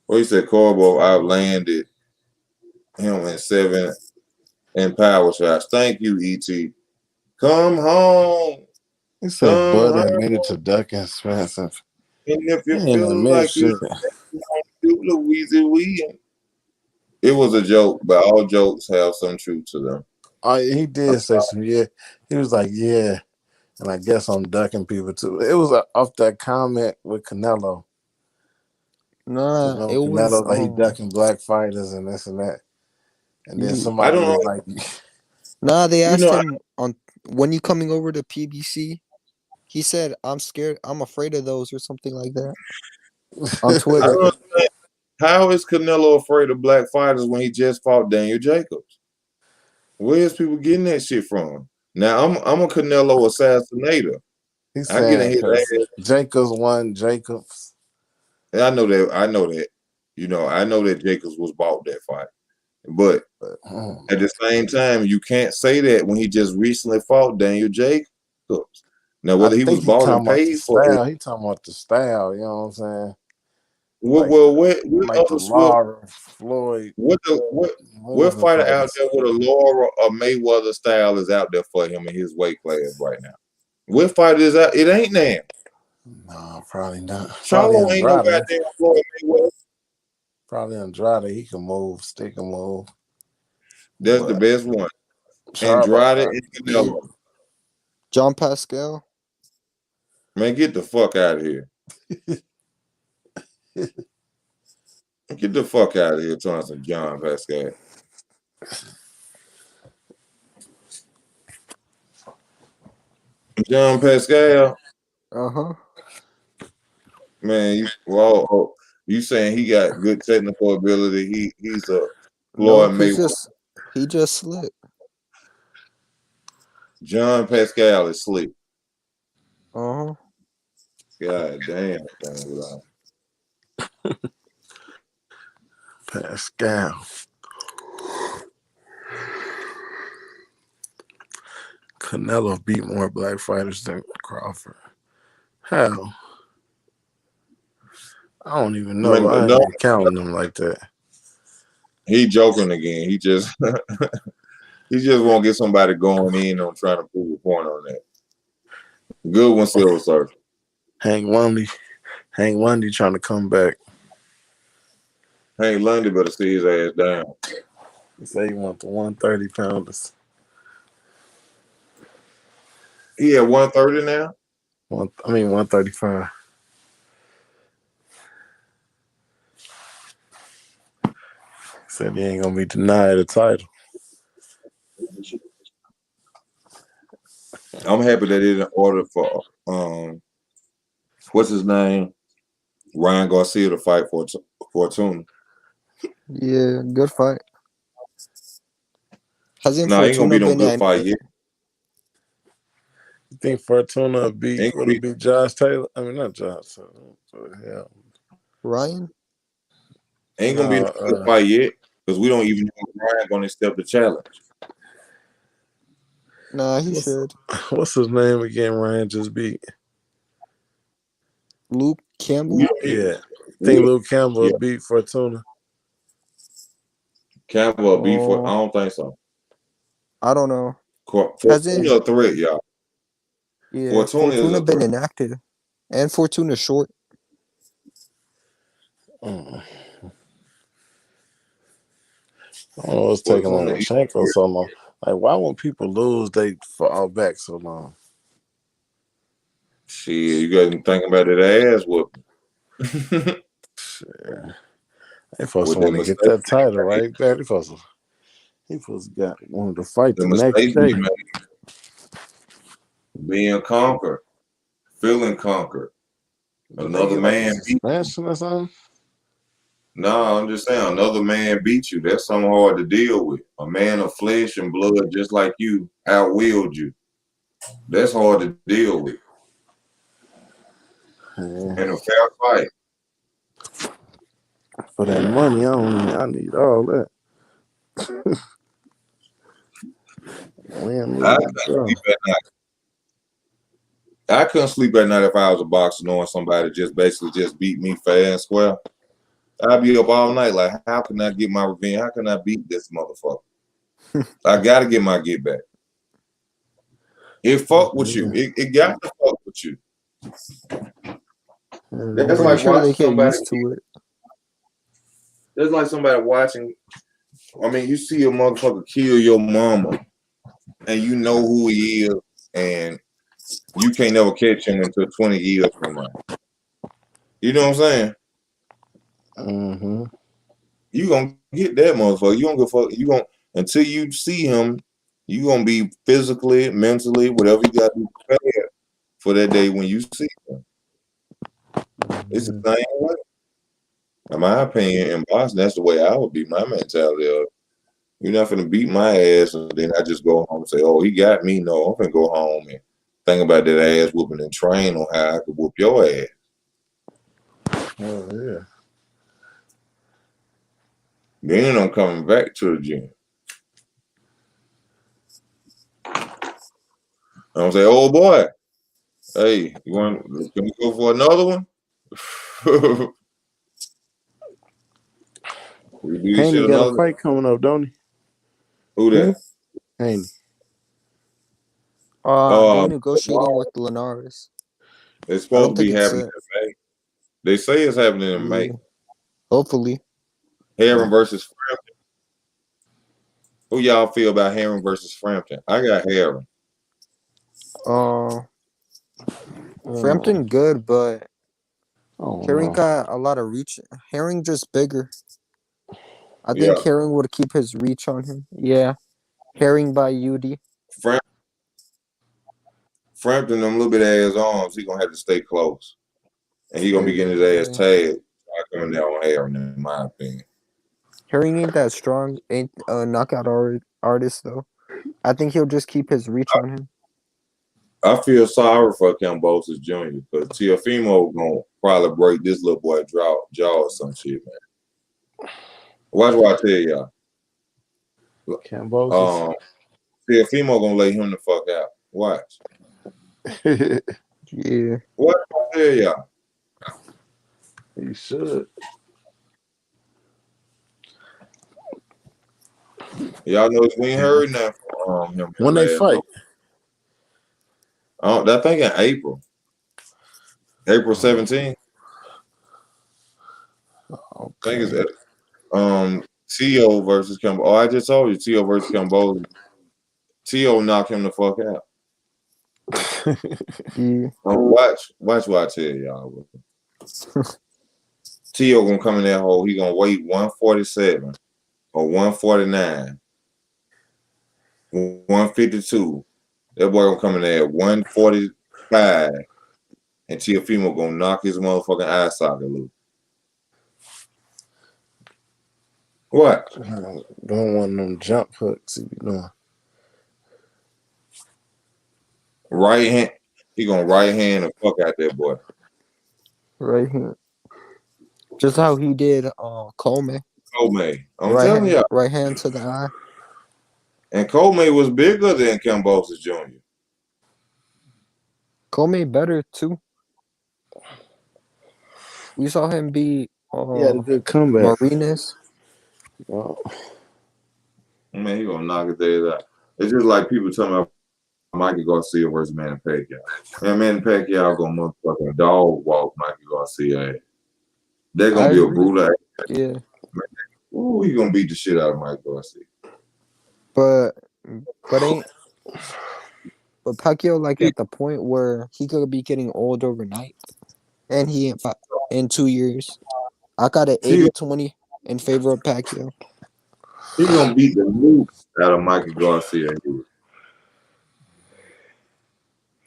Well, he said Corbo outlanded him in 7 in power shots. Thank you, E.T. Come home. He said Bud admitted to ducking Spence. And if you feel like you do Louise Williams. It was a joke, but all jokes have some truth to them. He did say some, yeah. He was like, yeah, And I guess I'm ducking people too. It was off that comment with Canelo. Nah, Remember it was Canelo, like he ducking black fighters and this and that. And then I somebody don't was know. like, nah. They You asked know, him on when you coming over to PBC. He said, "I'm scared. I'm afraid of those," or something like that on I Twitter. don't understand. How is Canelo afraid of black fighters when he just fought Daniel Jacobs? Where's people getting that shit from? Now I'm a Canelo assassinator. he's I get in saying his because ass. Jacobs won Jacobs. And I know that. I know that. You know, I know that Jacobs was bought that fight. But But, at the same time, you can't say that when he just recently fought Daniel Jacobs. Now, I whether he was think he bought and talking about the paid for it, style. He talking about the style. You know what I'm saying? well, Like what like the other swift, Laura Floyd what moving fighter out fighters. there with a Laura or Mayweather style is out there for him in his weight class right now? What fighter is out? It ain't now. No, probably not. Probably Charlo ain't no Andrade. goddamn Floyd Mayweather. Probably Andrade. He can move, stick and move. That's the But best one. Charlo Andrade got and Yeah, Canelo. John Pascal. Man, get the fuck out of here. Get the fuck out of here, talking some John Pascal. John Pascal, Uh-huh. man, you saying he got good technical ability. He's a No, Floyd Mayweather. he just slipped. John Pascal is slick. Uh-huh. God damn, man. Pascal. Canelo beat more black fighters than Crawford. How? I don't even I know. mean, I ain't no, even counting them like that. he joking again. He just he just won't get somebody going in on trying to prove a point on that. Good one, Silver Surfer. Hank Lundy trying to come back. Hank Lundy better see his ass down. He say he want the 130 pounders. He at 130 now. 135. Said he ain't gonna be denied a title. I'm happy that he didn't order for what's his name? Ryan Garcia to fight for Fortuna. Yeah, good fight. Hasn't No, ain't gonna Fortuna be no been good in fight yet. You think Fortuna Ain't would gonna have be, beat Josh Taylor? I mean, not Josh Taylor. Yeah. Ryan? ain't gonna be no No, good fight yet because we don't even know if Ryan gonna accept the challenge. Nah, he what's should. what's his name again? Ryan just beat. Luke Campbell? We don't even, Yeah, I think we, Luke Campbell yeah, beat Fortuna. Campbell beat for. I Oh, don't think so. I don't know. Hasn't Fortuna a threat, y'all. yeah, Fortuna is Fortuna a been threat. inactive. And Fortuna short. Mm. I don't know what's taking Fortuna is a Lomachenko threat. so long. Like, why won't people lose? They fall back so long. Shit, you got to think about it. Ass whooping. Shit. They supposed With to the want to get mistake, that title right there. He supposed to got wanted to fight the the next mistakes he day. made, being conquered, feeling conquered. Did they Another get like a man beat. suspension or something? No, I'm just saying, another man beat you. That's something hard to deal with. A man of flesh and blood, just like you, outwilled you. That's hard to deal with. Yeah. In a fair fight. For that money, I need all that. Win, I lose, couldn't draw. sleep at night. I couldn't sleep at night if I was a boxer knowing somebody just basically just beat me fair and square. I'd be up all night like, how can I get my revenge? How can I beat this motherfucker? I got to get my get back. It fuck with you. Yeah. It got to fuck with you. I'm That's Yeah. pretty like sure they watching get somebody. used to it. That's like somebody watching. I mean, you see a motherfucker kill your mama, and you know who he is, and you can't never catch him until 20 years from now. You know what I'm saying? Mm-hmm. You gonna get that motherfucker. You don't give a fuck. You gonna until you see him, you gonna be physically, mentally, whatever you got to be prepared for that day when you see him. It's the same way. In my opinion, in boxing, that's the way I would be. My mentality of you're not gonna beat my ass, and then I just go home and say, "Oh, he got me." No, I'm gonna go home and think about that ass whooping and train on how I could whoop your ass. Oh yeah. Then I'm coming back to the gym. I'm say, "Oh boy, hey, you want? Can we go for another one?" We do this Haney shit got a another. fight coming up, don't he? Who that? Haney. They're Um, negotiating with Linares. it's I supposed don't to think be it's happening set. in May. They say it's happening in May. Yeah. Hopefully. Heron versus Frampton. Who y'all feel about Heron versus Frampton? I got Heron. Frampton good, but Oh Herring no. got a lot of reach. Herring just bigger. I think Yeah, Herring would keep his reach on him. Yeah. Herring by UD. Frampton, them little bit ass arms, he gonna have to stay close, and he gonna be getting his ass Yeah. tagged. Coming down on Heron, in my opinion. Herring ain't that strong. Ain't a knockout artist though. I think he'll just keep his reach on him. I feel sorry for Kambosos Jr. because Teofimo gonna probably break this little boy jaw or some shit, man. Watch what I tell y'all. Cambosis. Teofimo gonna lay him the fuck out. Watch. Yeah. What I tell y'all? He should. Y'all know we ain't heard nothing from him. When they last fight. I think in April. April 17th. I think Okay. it's Tio versus Cambo. Oh, I just told you Tio versus Cambo. Tio knocked him the fuck out. Yeah. Watch what I tell y'all. Tio gonna come in that hole. He gonna weigh 147 or 149, 152. That boy gonna come in there at 145, and Teofimo gonna knock his motherfucking eye socket loose. What? Don't want them jump hooks he be doing. Right hand. He gonna right hand the fuck out that boy. Right here. Just how he did Coleman. Comey. I'm telling y'all. Right hand to the eye. And Comey was bigger than Kambosos Jr. Coleman better too. We saw him beat He had a good comeback. Marinas. Oh. Man, he gonna knock his ass out. It's just like people talking about Mikey Garcia versus Manny Pacquiao. And Manny Pacquiao gonna motherfucking dog walk Mikey Garcia ass. They're gonna I be a agree. brutal ass. Yeah. Ooh, he gonna beat the shit out of Mike Garcia. But Pacquiao like at the point where he could be getting old overnight. And he in 2 years. I got an 80-20 in favor of Pacquiao. He gonna beat the moose out of Mikey Garcia.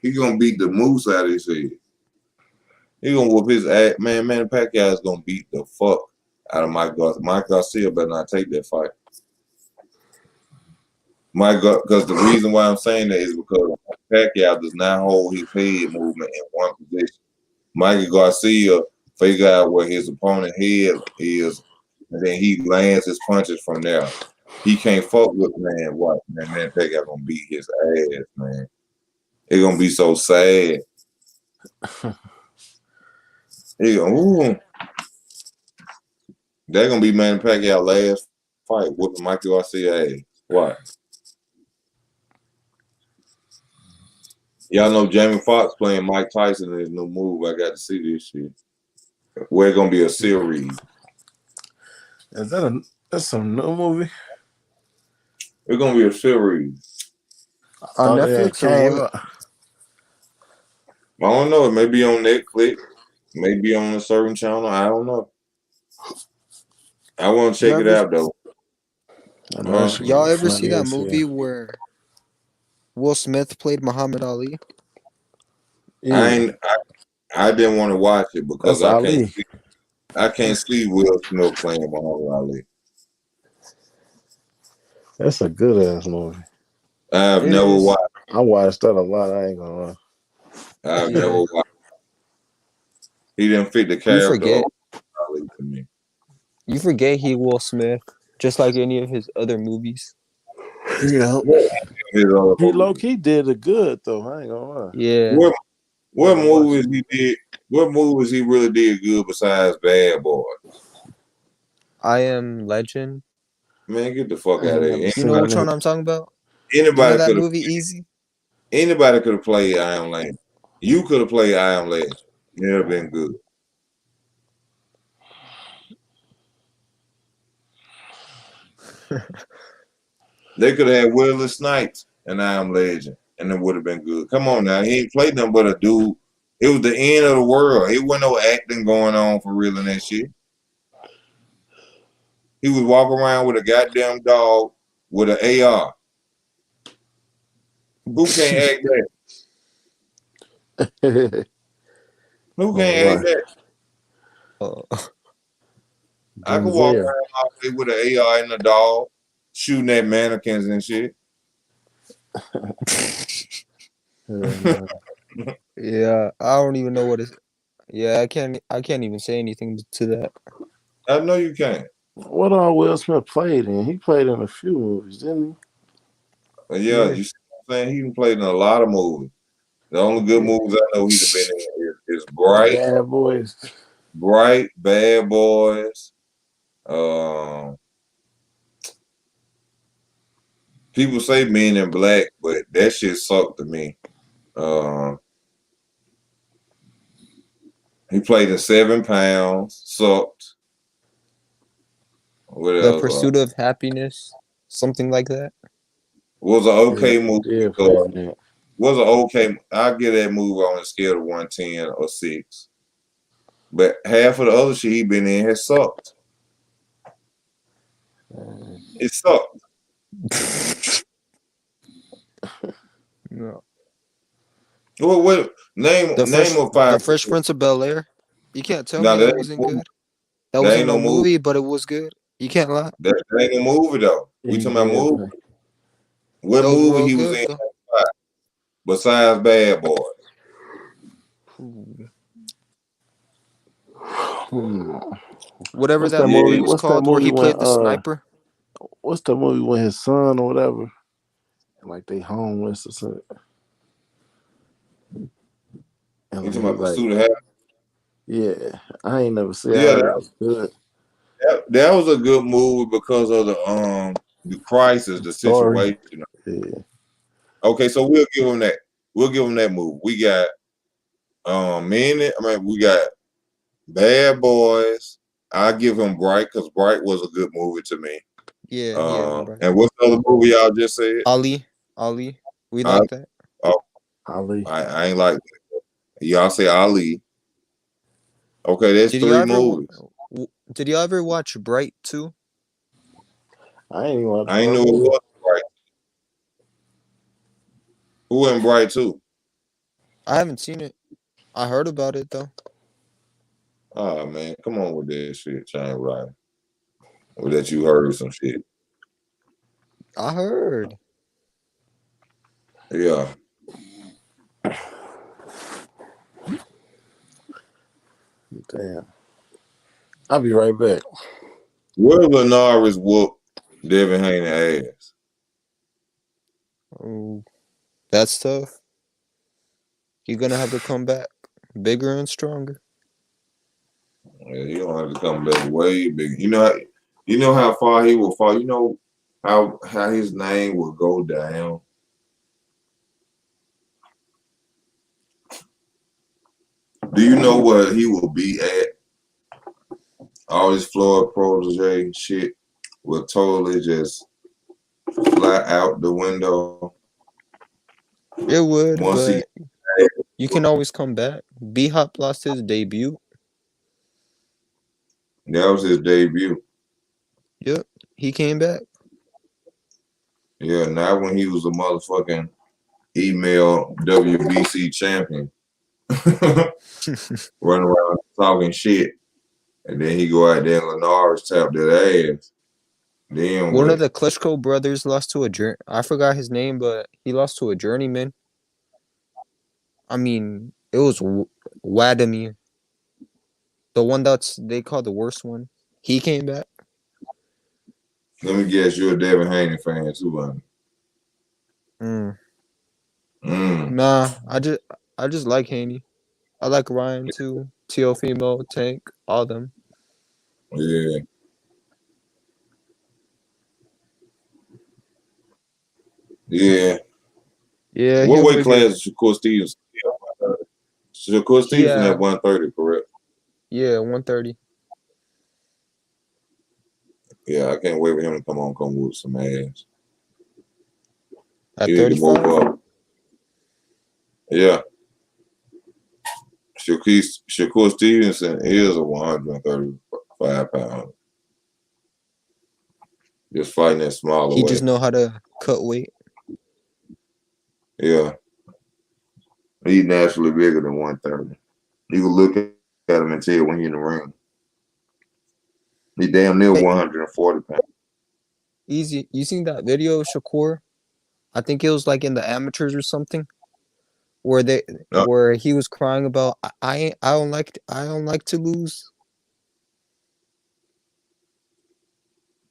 He gonna beat the moose out of his head. He gonna whoop his ass. Man, Manny Pacquiao is gonna beat the fuck out of Mike Garcia. Mike Garcia better not take that fight. Because the reason why I'm saying that is because Pacquiao does not hold his head movement in one position. Mikey Garcia figure out where his opponent's head is, and then he lands his punches from there. He can't fuck with what man Pacquiao gonna beat his ass, man. It's gonna be so sad. Ooh. They're gonna be Manny Pacquiao last fight whooping Mikey Garcia ass. Why? Y'all know Jamie Foxx playing Mike Tyson in his new move. I got to see this shit. We're gonna be a series. Is that's some new movie? It's gonna be a series. On Thought they had Netflix or came what? out. I don't know. It may be on Netflix, maybe on a certain channel. I don't know. I want to You check it ever out though. I know that shit y'all was ever see funny that as movie hell. where Will Smith played Muhammad Ali? Yeah, I didn't want to watch it because that's Ali. I can't see Will Smith playing Muhammad Ali. That's a good ass movie. I've It never is. watched. I watched that a lot. I ain't gonna lie. I've Yeah. never watched. He didn't fit the You character forget. of Ali to me. You forget he Will Smith, just like any of his other movies. Yeah, His other he low movies. key did it good though. I ain't gonna lie. Yeah. What Gotta watch movies it. he did? What movies he really did good besides Bad Boy? I Am Legend. Man, get the fuck I out ain't of never here. You know which seen one it. I'm talking about? You know Anybody that could have. movie Easy? Anybody could have played I Am Legend. You could have played I Am Legend. It'd have been good. They could have had Wesley Snipes and I Am Legend, and it would have been good. Come on now, he ain't played nothing but a dude. It was the end of the world. It wasn't no acting going on for real in that shit. He was walking around with a goddamn dog with an AR. Who can't act that? Who All can't act right, that? Uh, I could walk Denzel. around all day with an AR and a dog, shooting at mannequins and shit. Nah. yeah, I don't even know what it's. Yeah, I can't even say anything to that. I know you can't. What all Will Smith played in? He played in a few movies, didn't But yeah, Yeah. you see what I'm saying? He done played in a lot of movies. The only good he? movies I know he's been in is Bad Boys. Bad Boys. Um, People say Men in Black, but that shit sucked to me. He played in 7 Pounds, sucked. What The else? Pursuit of Happiness, something like that. Was an Yeah, okay he movie. did play in that. Was an okay. I'll give that movie on a scale of 110 or 6. But half of the other shit he been in has sucked. It sucked. No. What name of The 5? Fresh Prince of Bel Air. You can't tell Now me that that ain't wasn't no movie. good. That That wasn't ain't no no movie. movie, but it was good. You can't lie. That ain't a movie though. We He talking about did movie. play. What That was movie real he was good in though. besides Bad Boy? Hmm. Whatever What's that that movie movie? Yeah, was What's that called where movie he when played the sniper. what's the movie when his son or whatever? Like they homeless or something. And you like talking he about like, Pursuit of Happiness? yeah, I ain't never seen. I Yeah, heard it was good. that was a good movie because of the crisis, the Story. situation. Yeah. Okay, so we'll give him that. We'll give him that movie. We got we got Bad Boys. I give him Bright because Bright was a good movie to me. Yeah, right. And what's the other movie y'all just said? Ali. We I, like that. oh, Ali. I ain't like that. Y'all say Ali. Okay, that's Did you 3 ever movies. did you ever watch Bright 2? I ain't even watched I ain't part know it one. was Bright. Who in Bright too? I haven't seen it. I heard about it though. Oh man, come on with that shit, Chain Right. Or that you heard some shit. I heard. Yeah. Damn. I'll be right back. Will Linares whoop Devin Haney ass? Oh, that's tough. You're gonna have to come back bigger and stronger. Yeah, he don't have to come back way big. You know how far he will fall. You know how his name will go down. Do you know what he will be at? All his Floyd protege shit will totally just fly out the window It would, once he but You can always come back. B Hop lost his debut. That was his debut. Yep, he came back. Yeah, not when he was a motherfucking email WBC champion. Running around talking shit. And then he go out there and Linares tap that ass. Then One what? of the Klitschko brothers lost to a I forgot his name, but he lost to a journeyman. I mean, it was Vladimir, the one they call the worst one. He came back. Let me guess, you're a Devin Haney fan too, buddy. Nah, I just like Haney. I like Ryan too. Teofimo, Tank, all them. Yeah. Yeah. Yeah, What he'll weight make class it. is Shakur Stevenson? Shakur Stevenson at 130, correct? Yeah, 130. Yeah, I can't wait for him to come with some ass. At He need to move 35? up. Yeah. Shakur Stevenson is a 135 pounder. Just fighting that smaller He weight. just know how to cut weight. Yeah. He's naturally bigger than 130. You can look at him and tell when he's in the ring. He damn near 140 pounds. Easy. You seen that video of Shakur? I think it was like in the amateurs or something, where he was crying about I don't like to lose.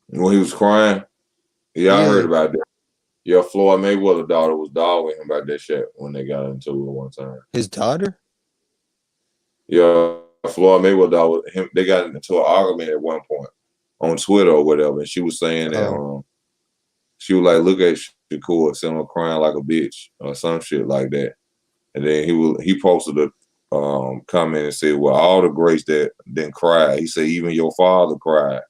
When he was crying, yeah, I heard Yeah. about that. Yeah, Floyd Mayweather's daughter was dogging him about that shit when they got into it one time. His daughter? Yeah, Floyd Mayweather daughter, they got into an argument at one point on Twitter or whatever, and she was saying that she was like, "Look at Shakur, sitting him crying like a bitch" or some shit like that. And then he posted a comment and said, "Well, all the greats that didn't cry," he said, "Even your father cried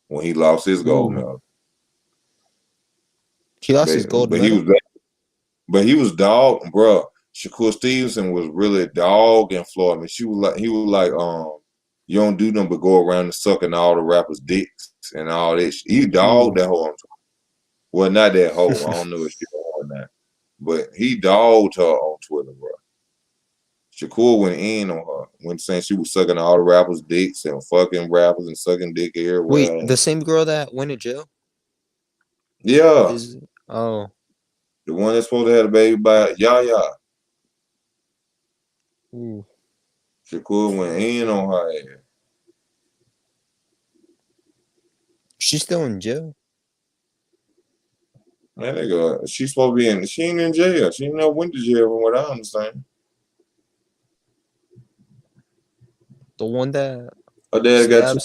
when he lost his gold medal." He lost his gold medal. But he was dog, bro. Shakur Stevenson was really dog and Floyd. I mean, he was like, you don't do nothing but go around and sucking all the rappers' dicks and all that shit. He dogged that whole. Well, not that whole. I don't know if she or not, but he dogged her on Twitter, bro. Shakur went in on her when saying she was sucking all the rappers' dicks and fucking rappers and sucking dick everywhere. Wait, the same girl that went to jail? Yeah. The one that's supposed to have a baby by Yaya. Shakur went in on her ass. She's still in jail. Man, nigga, she's supposed to be in. She ain't in jail. She never went to jail, from what I understand. The one that her dad got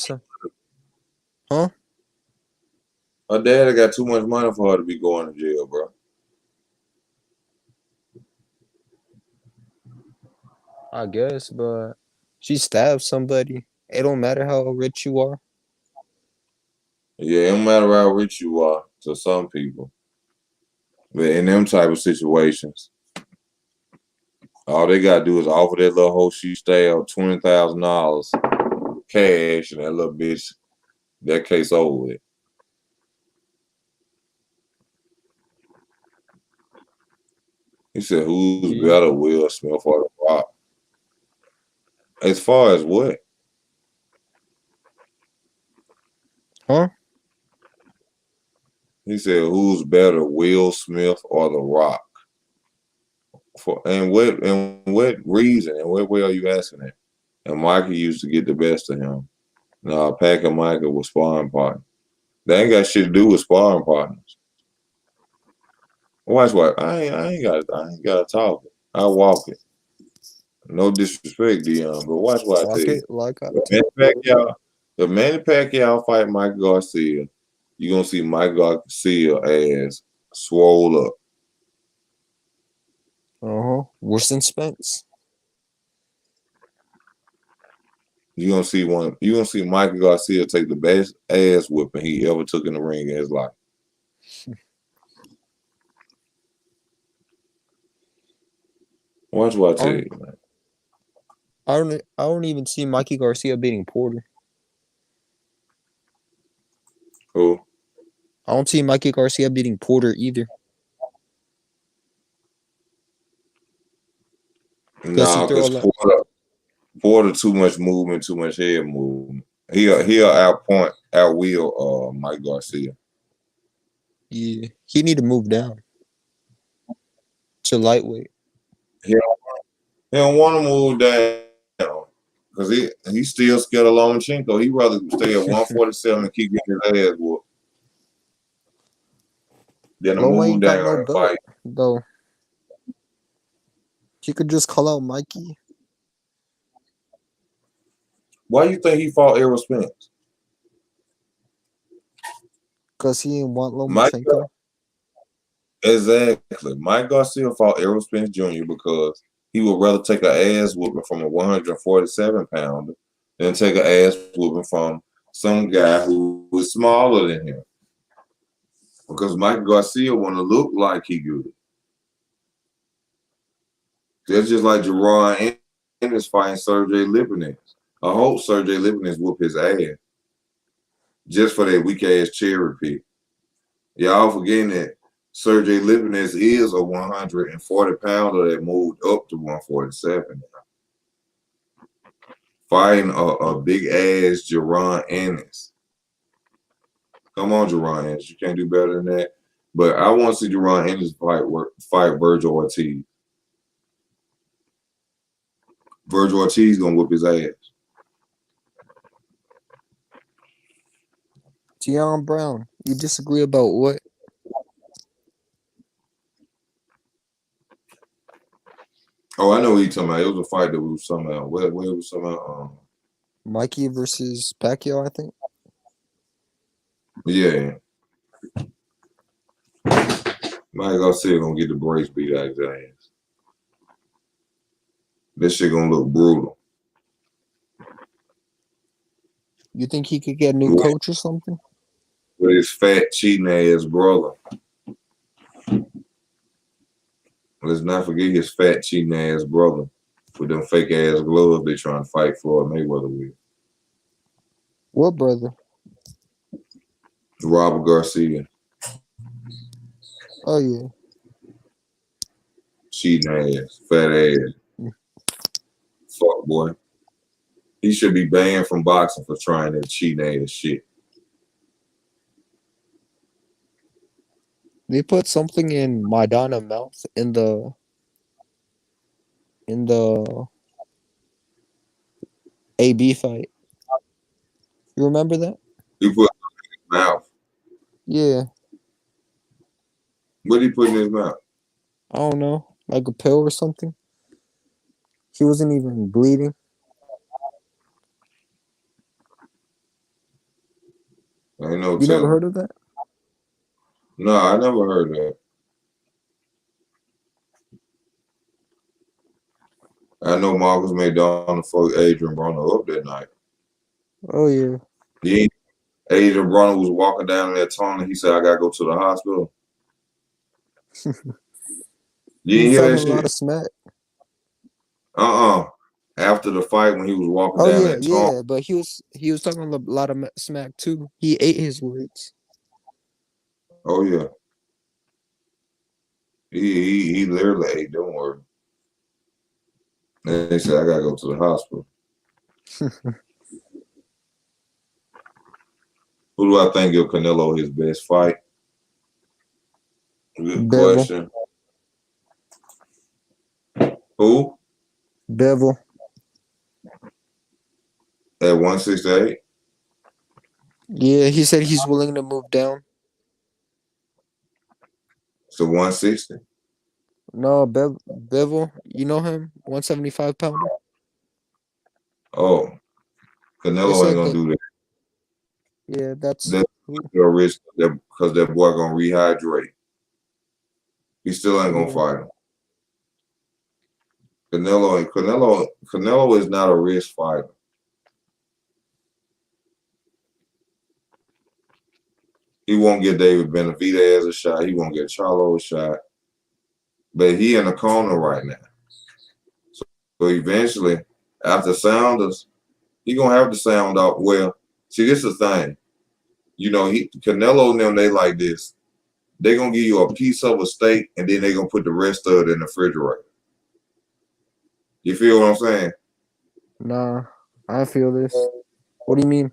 her dad got too much money for her to be going to jail, bro. I guess, but she stabbed somebody. It don't matter how rich you are. Yeah, it don't matter how rich you are to some people. But in them type of situations, all they gotta do is offer that little hoe she stabbed $20,000 cash, and that little bitch, that case over with. He said, "Who's better, Will Smith or The Rock?" As far as what? Huh? He said, "Who's better, Will Smith or The Rock?" And what reason and what way are you asking that? And Michael used to get the best of him. Now Pac and Michael were sparring partners. They ain't got shit to do with sparring partners. Watch what? I ain't gotta talk it. I walk it. No disrespect, Dion, but watch what I tell you. The Manny Pacquiao fight Mike Garcia, you're gonna see Mike Garcia ass swole up. Worse than Spence. You're gonna see Mike Garcia take the best ass whipping he ever took in the ring in his life. Watch what I I tell you, don't, man. I don't even see Mikey Garcia beating Porter. Who? I don't see Mikey Garcia beating Porter either. Because he Nah, throw a because lot. Porter too much movement, too much head movement. He'll outwill Mike Garcia. Yeah, he need to move down to lightweight. He don't want to move down because he's still scared of Lomachenko. He'd rather stay at 147 and keep getting his ass whooped than to Loma move ain't got down no and belt fight. though. He could just call out Mikey. Why you think he fought Errol Spence? Because he didn't want Mike, Lomachenko. exactly. Mike Garcia fought Errol Spence Jr. because he would rather take an ass whooping from a 147 pounder than take an ass whooping from some guy who was smaller than him. Because Mike Garcia want to look like he good. That's just like Jerron Ennis fighting Sergey Lipinets. I hope Sergey Lipinets whoop his ass just for that weak ass cherry pick. Y'all forgetting that Sergey Lipinets is a 140 pounder that moved up to 147. Fighting a big ass Jerron Ennis. Come on, Jerron Ennis. You can't do better than that. But I want to see Jerron Ennis fight Virgil Ortiz. Virgil Ortiz gonna whoop his ass. Deion Brown. You disagree about what? Oh, I know what you're talking about. It was a fight that we was talking about. Where we was talking about? Mikey versus Pacquiao, I think. Yeah. Mike Garcia gonna get the brace beat out of his ass. This shit gonna look brutal. You think he could get a new coach or something? With his fat cheating ass brother. Let's not forget his fat cheating ass brother with them fake ass gloves they trying to fight Floyd Mayweather with. What brother? Robert Garcia. Oh yeah. Cheating ass. Fat ass. Fuck boy. He should be banned from boxing for trying that cheating ass shit. They put something in Maidana mouth in the AB fight. You remember that? He put it in his mouth. Yeah. What did he put in his mouth? I don't know. Like a pill or something. He wasn't even bleeding. Ain't no You never telling. heard of that? No, I never heard that. I know Marcus McDonald fucked Adrian Broner up that night. Oh yeah. Adrian Broner was walking down that tunnel. He said, I gotta go to the hospital. You He didn't was hear talking that a lot shit? of smack. After the fight, when he was walking Oh down yeah, that tunnel. yeah. But he was talking a lot of smack too. He ate his words. Oh yeah. He literally ate, don't worry. And they said, I gotta go to the hospital. Who do I think give Canelo his best fight? Good Bevel. question. Who? Bevel. At 168? Yeah, he said he's willing to move down. So 160? No, Bevel. You know him? 175 pounder. Oh, They Canelo ain't said gonna that. do that. Yeah, that's That's who. a risk because that boy gonna rehydrate. He still ain't gonna Yeah. fight him. Canelo is not a risk fighter. He won't get David Benavidez a shot. He won't get Charlo a shot. But he in the corner right now. So eventually, after Sounders, he gonna have to sound off. Well, see, this is the thing. You know, Canelo and them, they like this. They gonna give you a piece of a steak, and then they gonna put the rest of it in the refrigerator. You feel what I'm saying? Nah, I feel this. What do you mean?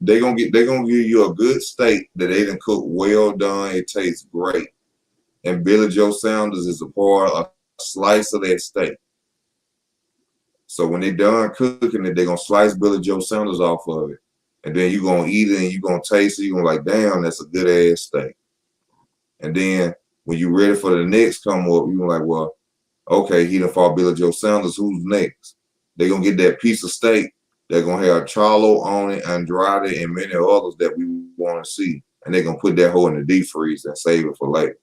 They gonna give you a good steak that they done cook well done. It tastes great, and Billy Joe Saunders is a slice of that steak. So when they done cooking it, they gonna slice Billy Joe Saunders off of it, and then you gonna eat it and you gonna taste it. You gonna like, damn, that's a good ass steak. And then when you ready for the next come up, you like, well, okay, he done fought Billy Joe Saunders. Who's next? They gonna get that piece of steak. They're gonna have Charlo on it, Andrade, and many others that we want to see, and they're gonna put that whole in the deep freeze and save it for later.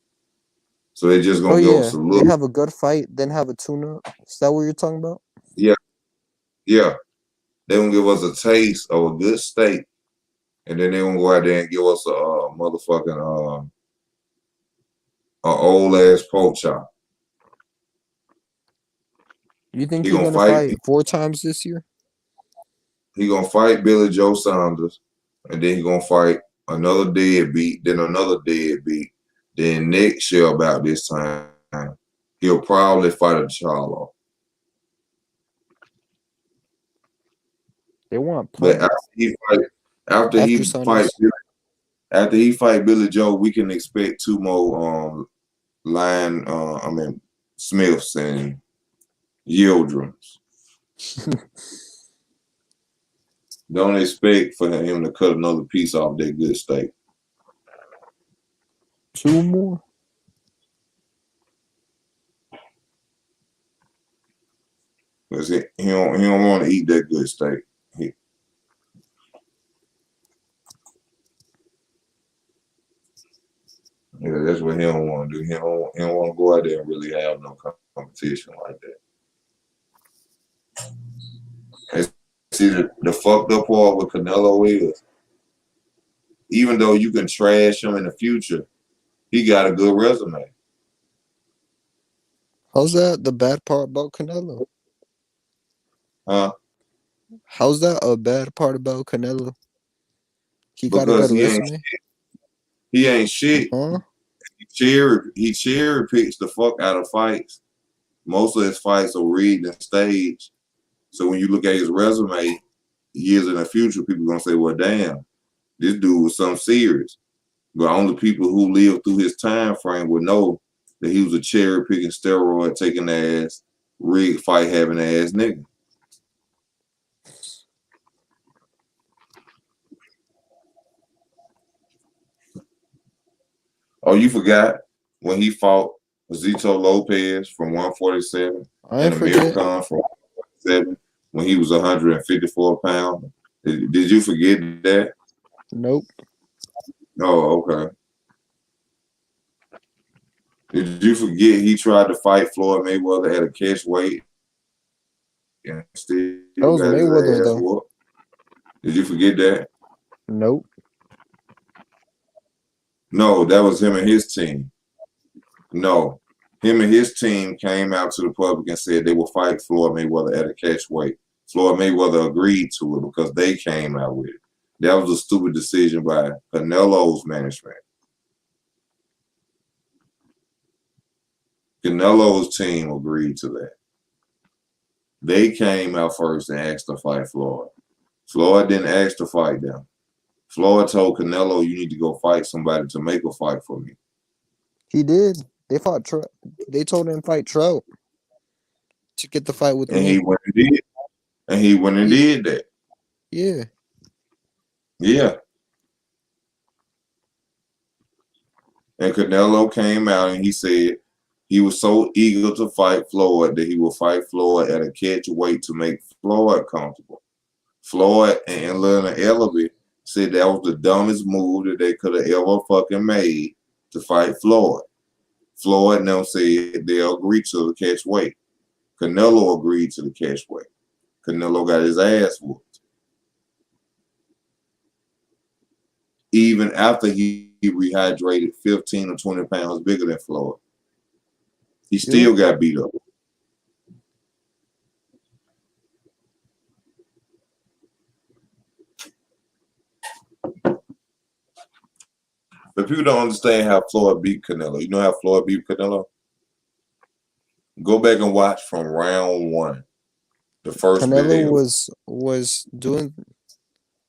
So they're just gonna give us a They little. have a good fight, then have a tune-up. Is that what you're talking about? Yeah. They're gonna give us a taste of a good steak, and then they're gonna go out there and give us a motherfucking old ass pork chop. You think He he's gonna gonna fight. fight 4 times this year? He gonna fight Billy Joe Saunders, and then he gonna fight another deadbeat, then another deadbeat. Then next year about this time, he'll probably fight a Charlo. They want But punch. after he Saunders. fight Billy Joe, we can expect 2 more Smiths and Yildirims. Don't expect for him to cut another piece off that good steak. 2 more? Cause he don't want to eat that good steak. Yeah, that's what he don't want to do. He don't want to go out there and really have no competition like that. And see, the fucked up part with Canelo is, even though you can trash him in the future, he got a good resume. How's that the bad part about Canelo? Huh? How's that a bad part about Canelo? He got a Because good resume? he ain't shit. Huh? He cherry picks the fuck out of fights. Most of his fights are rigged and staged. So when you look at his resume, years in the future, people gonna say, well, damn, this dude was something serious. But only people who lived through his time frame would know that he was a cherry picking, steroid taking ass, rigged fight having ass nigga. Oh, you forgot when he fought Zito Lopez from 147 and Amir Khan from 147 when he was 154 pounds. Did you forget that? Nope. Oh, okay. Did you forget he tried to fight Floyd Mayweather at a catch weight and still That was got his Mayweather, ass though. whooped? Did you forget that? Nope. No, that was him and his team. No, him and his team came out to the public and said they will fight Floyd Mayweather at a catch weight. Floyd Mayweather agreed to it because they came out with it. That was a stupid decision by Canelo's management. Canelo's team agreed to that. They came out first and asked to fight Floyd. Floyd didn't ask to fight them. Floyd told Canelo, you need to go fight somebody to make a fight for me. He did. They fought Trout. They told him to fight Trout to get the fight with and me. He went and did. And he went and did that. Yeah. Yeah. And Canelo came out and he said he was so eager to fight Floyd that he will fight Floyd at a catch weight to make Floyd comfortable. Floyd and Leonard Ellaby said that was the dumbest move that they could have ever fucking made to fight Floyd. Floyd now said they'll agree to the catch weight. Canelo agreed to the catch weight. Canelo got his ass whooped. Even after he rehydrated 15 or 20 pounds bigger than Floyd. He still got beat up. But people don't understand how Floyd beat Canelo. You know how Floyd beat Canelo? Go back and watch from round one. The first Canelo video.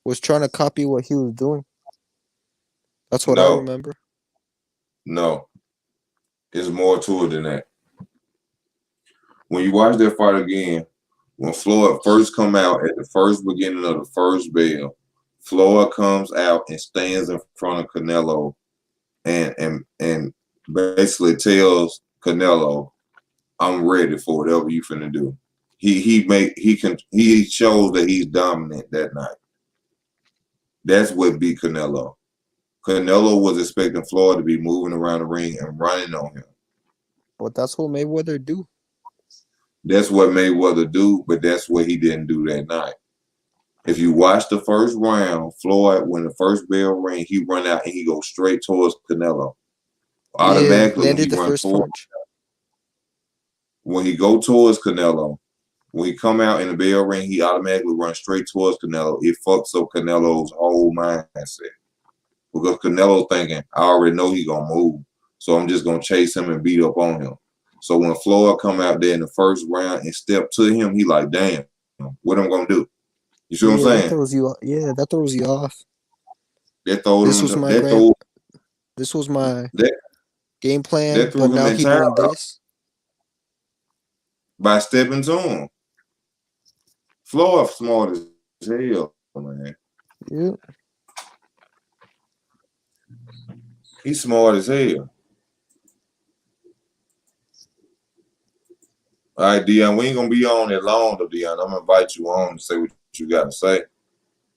was trying to copy what he was doing. That's what I No, remember. no. There's more to it than that. When you watch that fight again, when Floyd first come out at the first beginning of the first bell, Floyd comes out and stands in front of Canelo and basically tells Canelo, I'm ready for whatever you finna do. He shows that he's dominant that night. That's what beat Canelo. Canelo was expecting Floyd to be moving around the ring and running on him. But that's what Mayweather do. That's what Mayweather do, but that's what he didn't do that night. If you watch the first round, Floyd, when the first bell rang, he run out and he goes straight towards Canelo. Automatically, landed he the run first towards. punch. When he go towards Canelo, when he come out in the bell ring, he automatically runs straight towards Canelo. It fucks up Canelo's whole mindset. Because Canelo thinking, I already know he gonna move. So I'm just gonna chase him and beat up on him. So when Floyd come out there in the first round and step to him, he like, damn, what I'm gonna do? You see what I'm That saying? throws you. That throws you off. That throw This him. was my That grand. throw. This was my That game plan. that threw But him now he entirely doing this. by stepping to him. Floyd smart as hell, man. Yeah. He's smart as hell. All right, Dion, we ain't gonna be on that long though, Dion. I'm gonna invite you on to say what you gotta say.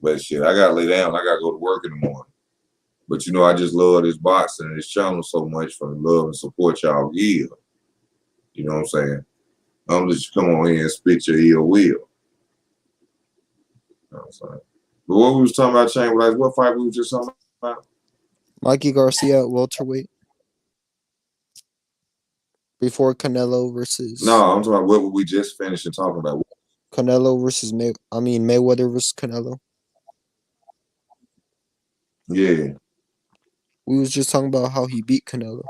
But shit, I gotta lay down. I gotta go to work in the morning. But you know, I just love this boxing and this channel so much for the love and support y'all give. You know what I'm saying? I'm just come on here and spit your ill will. You know what I'm saying? But what we was talking about, Shane, what fight we was just talking about? Mikey Garcia at welterweight. Before Canelo versus. No, I'm talking about what we just finished and talking about. Canelo versus Mayweather versus Canelo. Yeah. We was just talking about how he beat Canelo.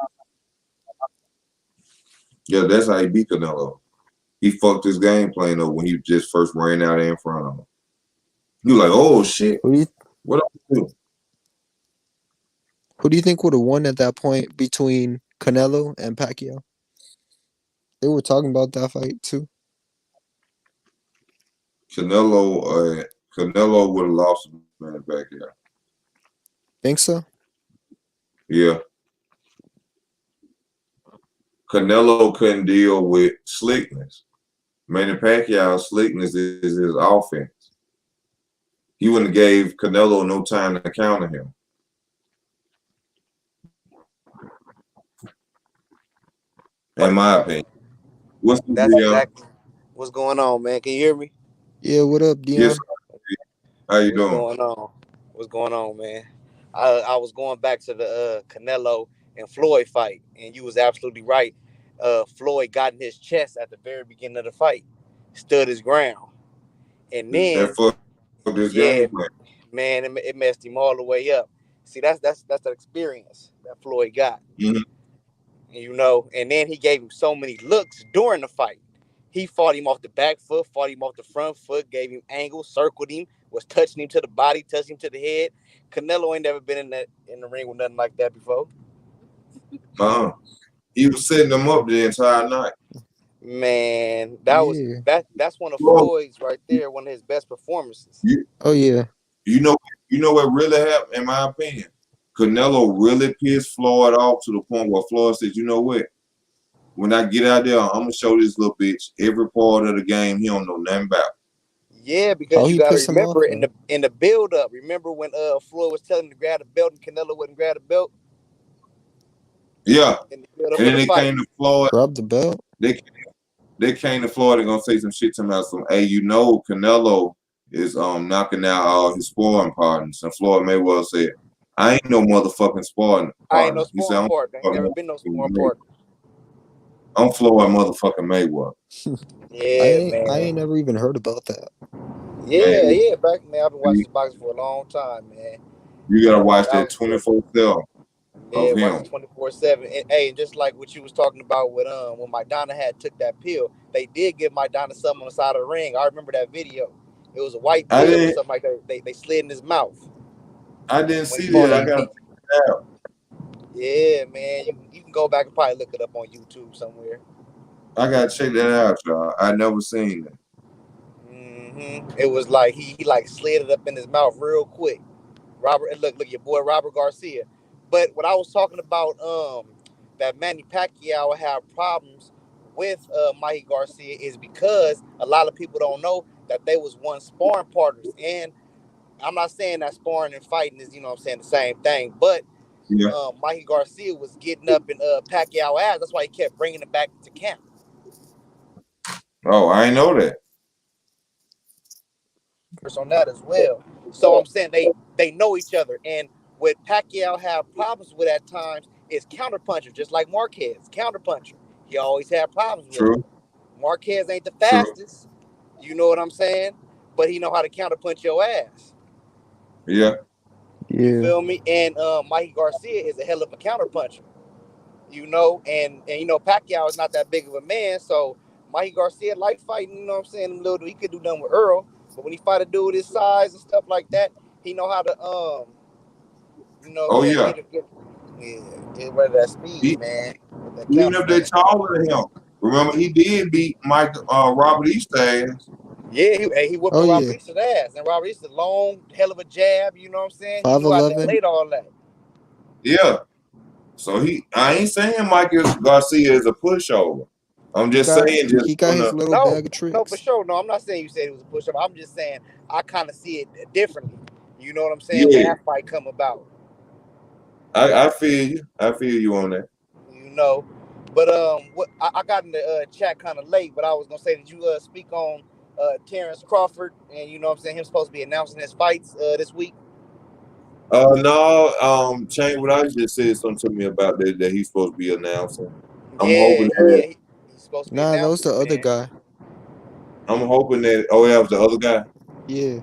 Yeah, that's how he beat Canelo. He fucked his game plan up when he just first ran out there in front of him. You like, oh shit. What I do? Who do you think would have won at that point between Canelo and Pacquiao? They were talking about that fight too. Canelo would have lost man Pacquiao. Think so? Yeah. Canelo couldn't deal with slickness. Manny Pacquiao's slickness is his offense. He wouldn't have gave Canelo no time to counter him. In my opinion. What's the That's deal? exactly what's going on, man. Can you hear me? Yeah, what up, Dion? Yes. How you doing? What's going on? What's going on, man? I was going back to the Canelo and Floyd fight, and you was absolutely right. Floyd got in his chest at the very beginning of the fight, stood his ground, and then That fucked this yeah, game plan. man, it messed him all the way up. See, that's the experience that Floyd got. Mhm. You know, and then he gave him so many looks during the fight. He fought him off the back foot, fought him off the front foot, gave him angles, circled him, was touching him to the body, touching him to the head. Canelo ain't never been in the ring with nothing like that before. He was setting them up the entire night. Man, Yeah. that's one of Floyd's right there, one of his best performances. Oh yeah. You know what really happened, in my opinion? Canelo really pissed Floyd off to the point where Floyd said, you know what? When I get out there, I'm gonna show this little bitch every part of the game he don't know nothing about. Yeah, because How you he gotta pissed him remember off, in the build up. Remember when Floyd was telling him to grab the belt and Canelo wouldn't grab the belt? Yeah. In the build up And then of the they fight. came to Floyd. Grab the belt. They came to Floyd and gonna say some shit to him about some, hey, you know Canelo is knocking out all his sparring partners. And Floyd Mayweather said, I ain't no motherfucking sparring partner. I ain't no He said, sparring partner. Ain't never been no sparring partner. I'm Floyd motherfucking Mayweather. Yeah, I man. ain't never even heard about that. Yeah. Back, man, I've been watching this boxing for a long time, man. You gotta watch that was good. 24/7. Yeah, of watch him. 24/7. And hey, just like what you was talking about with when Mike Donna had took that pill, they did give Mike Donna something on the side of the ring. I remember that video. It was a white I pill or didn't something like that. They slid in his mouth when see he that. I when got he. Yeah, man, you can go back and probably look it up on YouTube somewhere. to check that out, y'all. I never seen that. It was like he like slid it up in his mouth real quick. Robert, and look, your boy Robert Garcia. But what I was talking about, that Manny Pacquiao have problems with Mikey Garcia is because a lot of people don't know that they was once sparring partners. And I'm not saying that sparring and fighting is, what I'm saying, the same thing, but Yeah. Mikey Garcia was getting up in Pacquiao ass. That's why he kept bringing him back to camp. Oh, I ain't know that. On that as well. So I'm saying they know each other, and what Pacquiao have problems with at times is counterpuncher, just like Marquez, counterpuncher. He always had problems with True. it. Marquez ain't the True. fastest, you know what I'm saying? But he know how to counterpunch your ass. Yeah. You Yeah. feel me? And Mikey Garcia is a hell of a counterpuncher. And Pacquiao is not that big of a man, so Mikey Garcia like fighting, you know what I'm saying? He could do nothing with Earl, but when he fight a dude his size and stuff like that, he know how to Oh yeah. get rid of that speed, man. That Even if they counterpunch. taller than him. Remember, he did beat Robert East ass. Yeah, he whooping Oh Robert yeah. East's ass, and Robert East a long hell of a jab. You know what I'm saying? He knew how to 5'11". lay all that. Yeah. So I ain't saying Mikey Garcia is a pushover. I'm just saying, just He got on his the. little No, bag of no, for tricks. sure. No, I'm not saying you said it was a push-up. I'm just saying I kind of see it differently. You know what I'm saying? When Yeah, that fight come about, I feel you. I feel you on that. you know. But what I got in the chat kind of late, but I was gonna say, did you speak on Terrence Crawford and you know what I'm saying? Him supposed to be announcing his fights this week. No, Shane, what I just said something to me about that he's supposed to be announcing. I'm hoping that. He's supposed to be Nah, that was announcing the it, other man. guy. I'm hoping that. Oh, that was the other guy. Yeah.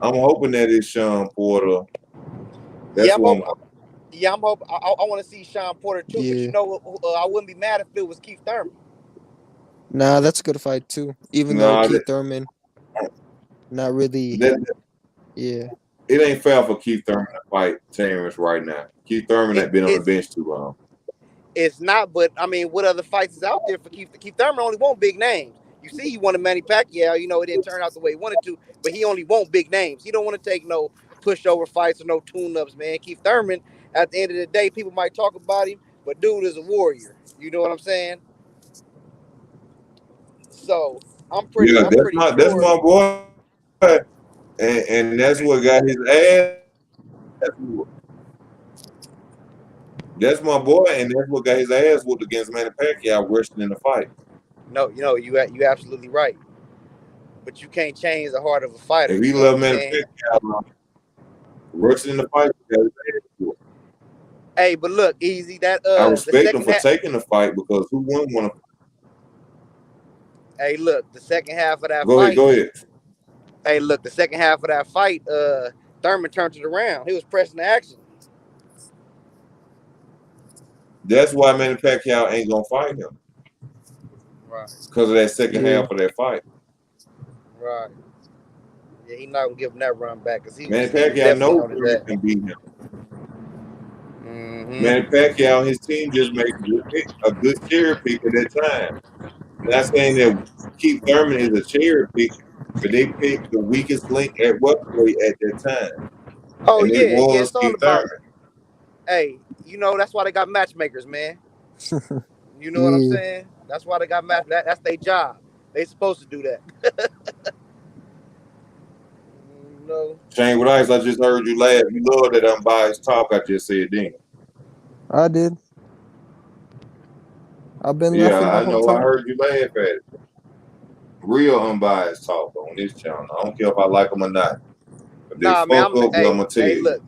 I'm hoping that it's Sean Porter. That's Yeah, I'm what hoping. Yeah, I'm hoping. I want to see Sean Porter too, but Yeah. you know, I wouldn't be mad if it was Keith Thurman. Nah, that's a good fight too. Even though Nah, Keith Thurman not really. Yeah. It ain't fair for Keith Thurman to fight Terrence right now. Keith Thurman has been on the bench too long. It's not, but I mean, what other fights is out there for Keith? Keith Thurman only want big names. You see, he wanted Manny Pacquiao. You know, it didn't turn out the way he wanted to, but he only want big names. He don't want to take no pushover fights or no tune-ups, man. Keith Thurman, at the end of the day, people might talk about him, but dude is a warrior. You know what I'm saying? So I'm pretty That's sure. my boy, and that's what got his ass. That's my boy, and that's what got his ass whooped against Manny Pacquiao, rushing in the fight. No, you absolutely right. But you can't change the heart of a fighter. If You he know what I'm loved Manny saying? Pacquiao, rushing in the fight, he got his ass whooped. Hey, but look, easy. That I the respect him second for half. taking the fight because who wouldn't want to? Hey, look, the second half of that Go ahead, fight. go ahead. Hey, look, the second half of that fight, Thurman turned it around. He was pressing the action. That's why Manny Pacquiao ain't gonna fight him Right, because of that second Yeah. half of that fight. right. Yeah, he not gonna give him that run back because he Manny was Pacquiao definitely knows on his Thurman ass. can beat him. Mm-hmm. Manny Pacquiao and his team just made a good cherry pick at that time. Not saying that Keith Thurman is a cherry pick, but they picked the weakest link at welterweight at that time, Oh and it yeah. was It's all Keith about. Thurman. Hey, that's why they got matchmakers, man. You know what I'm Yeah. saying? That's why they got That's their job. They supposed to do that. You know. Shane with Ice, I just heard you laugh. You love that unbiased talk I just said then. I did. I've been Yeah, laughing the I whole know. I time. heard you laugh at it. Real unbiased talk on this channel. I don't care if I like them or not. If they Nah, man. fuck up, I'm gonna tell Hey, you. look.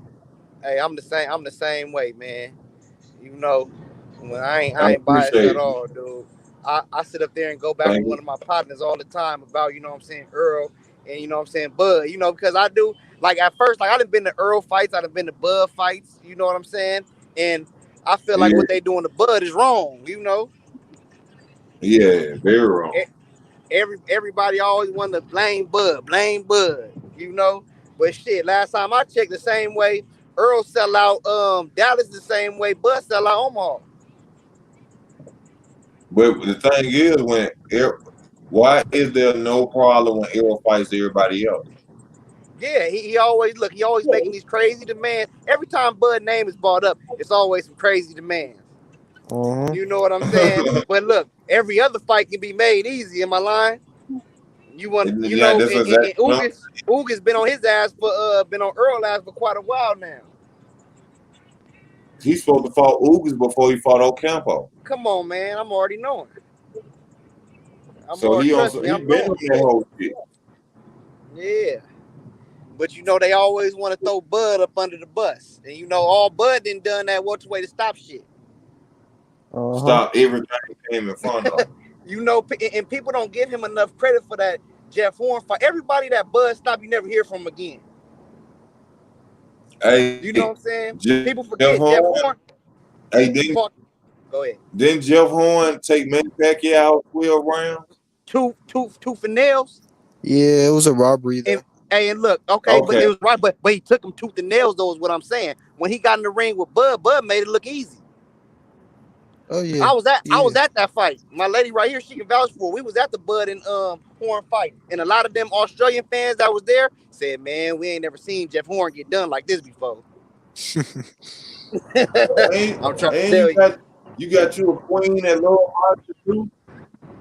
Hey, I'm the same. I'm the same way, man. You know, when I I ain't biased appreciate at it. all, dude. I sit up there and go back Thank with you. one of my partners all the time about, you know what I'm saying, Earl, and you know what I'm saying, Bud, because I do, like, at first, like, I done been to Earl fights, I done been to Bud fights, you know what I'm saying, And I feel like Yeah, what they doing to Bud is wrong. You know, yeah, very wrong. everybody always want to blame Bud. You know, but shit, last time I checked, the same way Earl sell out Dallas, the same way Bud sell out Omaha. But the thing is, why is there no problem when Errol fights everybody else? Yeah, he always look. He always making these crazy demands. Every time Bud name is brought up, it's always some crazy demands. You know what I'm saying? But look, every other fight can be made easy. Am I lying? You want, you Yeah, know, that's and exactly. No, Ugas been on his ass for been on Earl ass for quite a while now. he's supposed to fight Ugas before he fought Ocampo. Come on, man. I'm already knowing. So he Trust me, he I'm been knowing. on that whole shit. Yeah. But you know they always want to throw Bud up under the bus. And you know all Bud done that what's way to stop shit. Stop everything he came in front of. You know, and people don't give him enough credit for that Jeff Horn fight. Everybody that Bud stopped, you never hear from again. Hey, You know what I'm saying? People Jeff forget Jeff Horn. Horn. Hey, He fought. Go ahead. didn't Jeff Horn take Manny Pacquiao 12 rounds? Two for nails. Yeah, it was a robbery though. And look, okay, but it was right, but he took him tooth and nails. Though is what I'm saying. When he got in the ring with Bud made it look easy. Oh yeah. I was at that fight. My lady right here, she can vouch for it. We was at the Bud and Horn fight, and a lot of them Australian fans that was there said, "Man, we ain't never seen Jeff Horn get done like this before." I'm trying to tell you. You got you a queen at lower boxing too.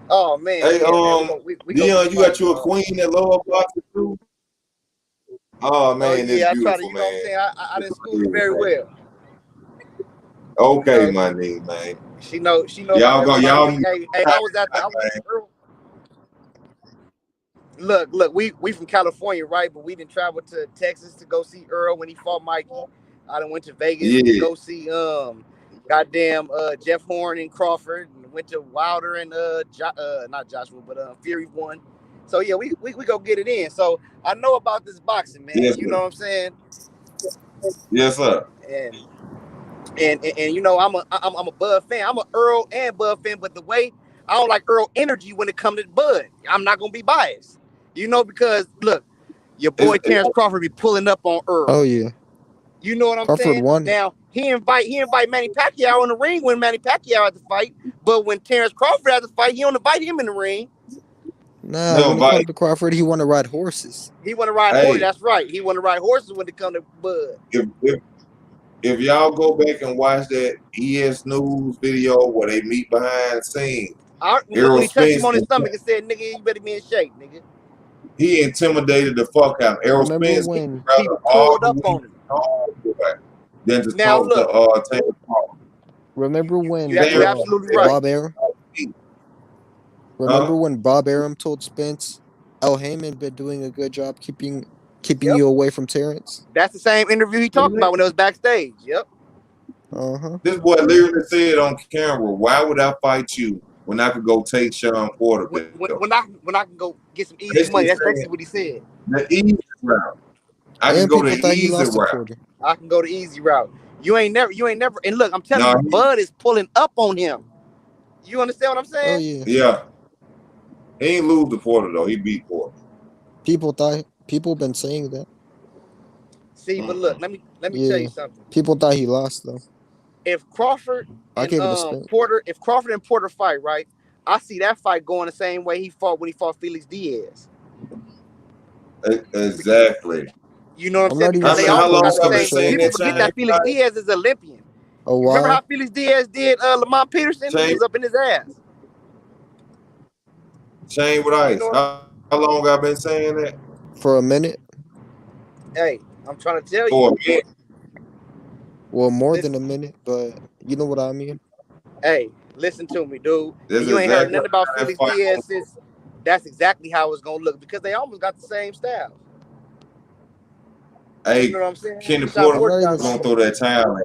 Oh man, Hey, yeah, man. Dion, you got you a queen at lower boxing too. Oh man, yeah, it's beautiful, you know what I'm saying? I didn't school you very well. Okay, my nigga, man. She know. Y'all go, y'all. Hey, I was at Look, we from California, right? But we didn't travel to Texas to go see Earl when he fought Mikey. I done went to Vegas to go see goddamn Jeff Horn and Crawford, and went to Wilder and not Joshua, but Fury won. So yeah, we go get it in. So I know about this boxing, man. Yes, you know what I'm saying? Yes, sir. And you know I'm a Bud fan. I'm a Earl and Bud fan, but the way I don't like Earl energy when it comes to Bud. I'm not gonna be biased, you know, because look, your boy Terrence Crawford be pulling up on Earl. Oh yeah. You know what I'm Crawford saying? won. Now he invite Manny Pacquiao in the ring when Manny Pacquiao had to fight, but when Terrence Crawford had to fight, he don't invite him in the ring. Nah, when it comes to Crawford, he want to ride horses. He want to ride horses. That's right. He want to ride horses when it comes to Bud. If y'all go back and watch that ES News video where they meet behind the scenes, when he touched him on his stomach and said, "Nigga, you better be in shape, nigga." He intimidated the fuck out of Errol Spence. He pulled up on him. Then to talk to Terrence Crawford. Remember when you're absolutely right. Bob Arum? Remember when Bob Arum told Spence, "El Heyman been doing a good job keeping you away from Terrence"? That's the same interview he talked about when it was backstage. Yep. This boy literally said on camera, "Why would I fight you when I could go take Sean Porter?" When I can go get some easy money. That's basically what he said. The easy route. I can go the easy route. I can go the easy route. You ain't never. And look, I'm telling you, Bud is pulling up on him. You understand what I'm saying? Oh yeah. Yeah. He ain't lose to Porter though. He beat Porter. People been saying that. See, but look, let me tell you something. People thought he lost though. If Crawford and Porter fight, right? I see that fight going the same way he fought when he fought Felix Diaz. Exactly. You know what I'm saying? Because they all got the same. People forget that Felix Diaz is Olympian. Oh wow. Remember how Felix Diaz did Lamont Peterson? He was up in his ass. Shane with ice. How long I been saying that? For a minute. Hey, I'm trying to tell you. Well, more than a minute, but you know what I mean. Hey, listen to me, dude. You ain't heard nothing about Felix Diaz since. That's exactly how it's gonna look because they almost got the same style. Hey, you know what I'm saying? Kenny Porter gonna throw that towel in.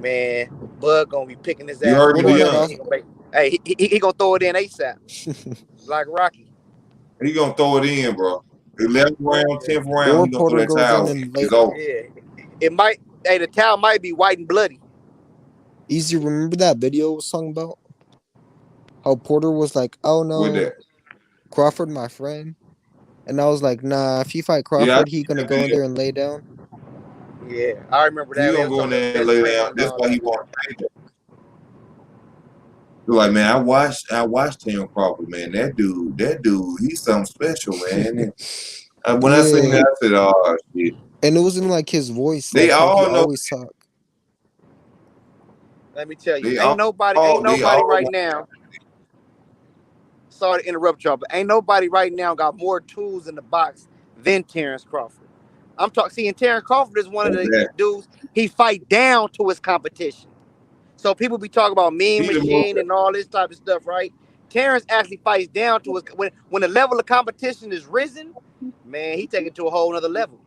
Man, Bud gonna be picking his ass. You heard me, Hey, he gonna throw it in ASAP. Like Rocky. He gonna throw it in, bro. 11th round, 10th round, he gonna throw that towel in. It's over. Yeah. It might. Hey, the towel might be white and bloody. Easy, remember that video I was talking about? How Porter was like, "Oh with no, that. Crawford, my friend," and I was like, "Nah, if he fight Yeah, I Crawford, he see gonna that go in video. there and lay down." Yeah, I remember He that. They gonna was go in talking about there and best lay friends down. and That's all why that. he want to change it. Like, man, I watched Terrence Crawford, man. That dude, he's something special, man. And when I seen Yeah, that, I said, oh shit. and it wasn't like his voice, They like how he all know. always talk. Let me tell you, They ain't they nobody right all now. Sorry to interrupt y'all, but ain't nobody right now got more tools in the box than Terrence Crawford. I'm talking. Seeing Terrence Crawford is one of want the that. dudes he fight down to his competition. So people be talking about Mean He the most. Machine and all this type of stuff, right? Terrence actually fights down to his when the level of competition is risen, man, he take it to a whole nother level.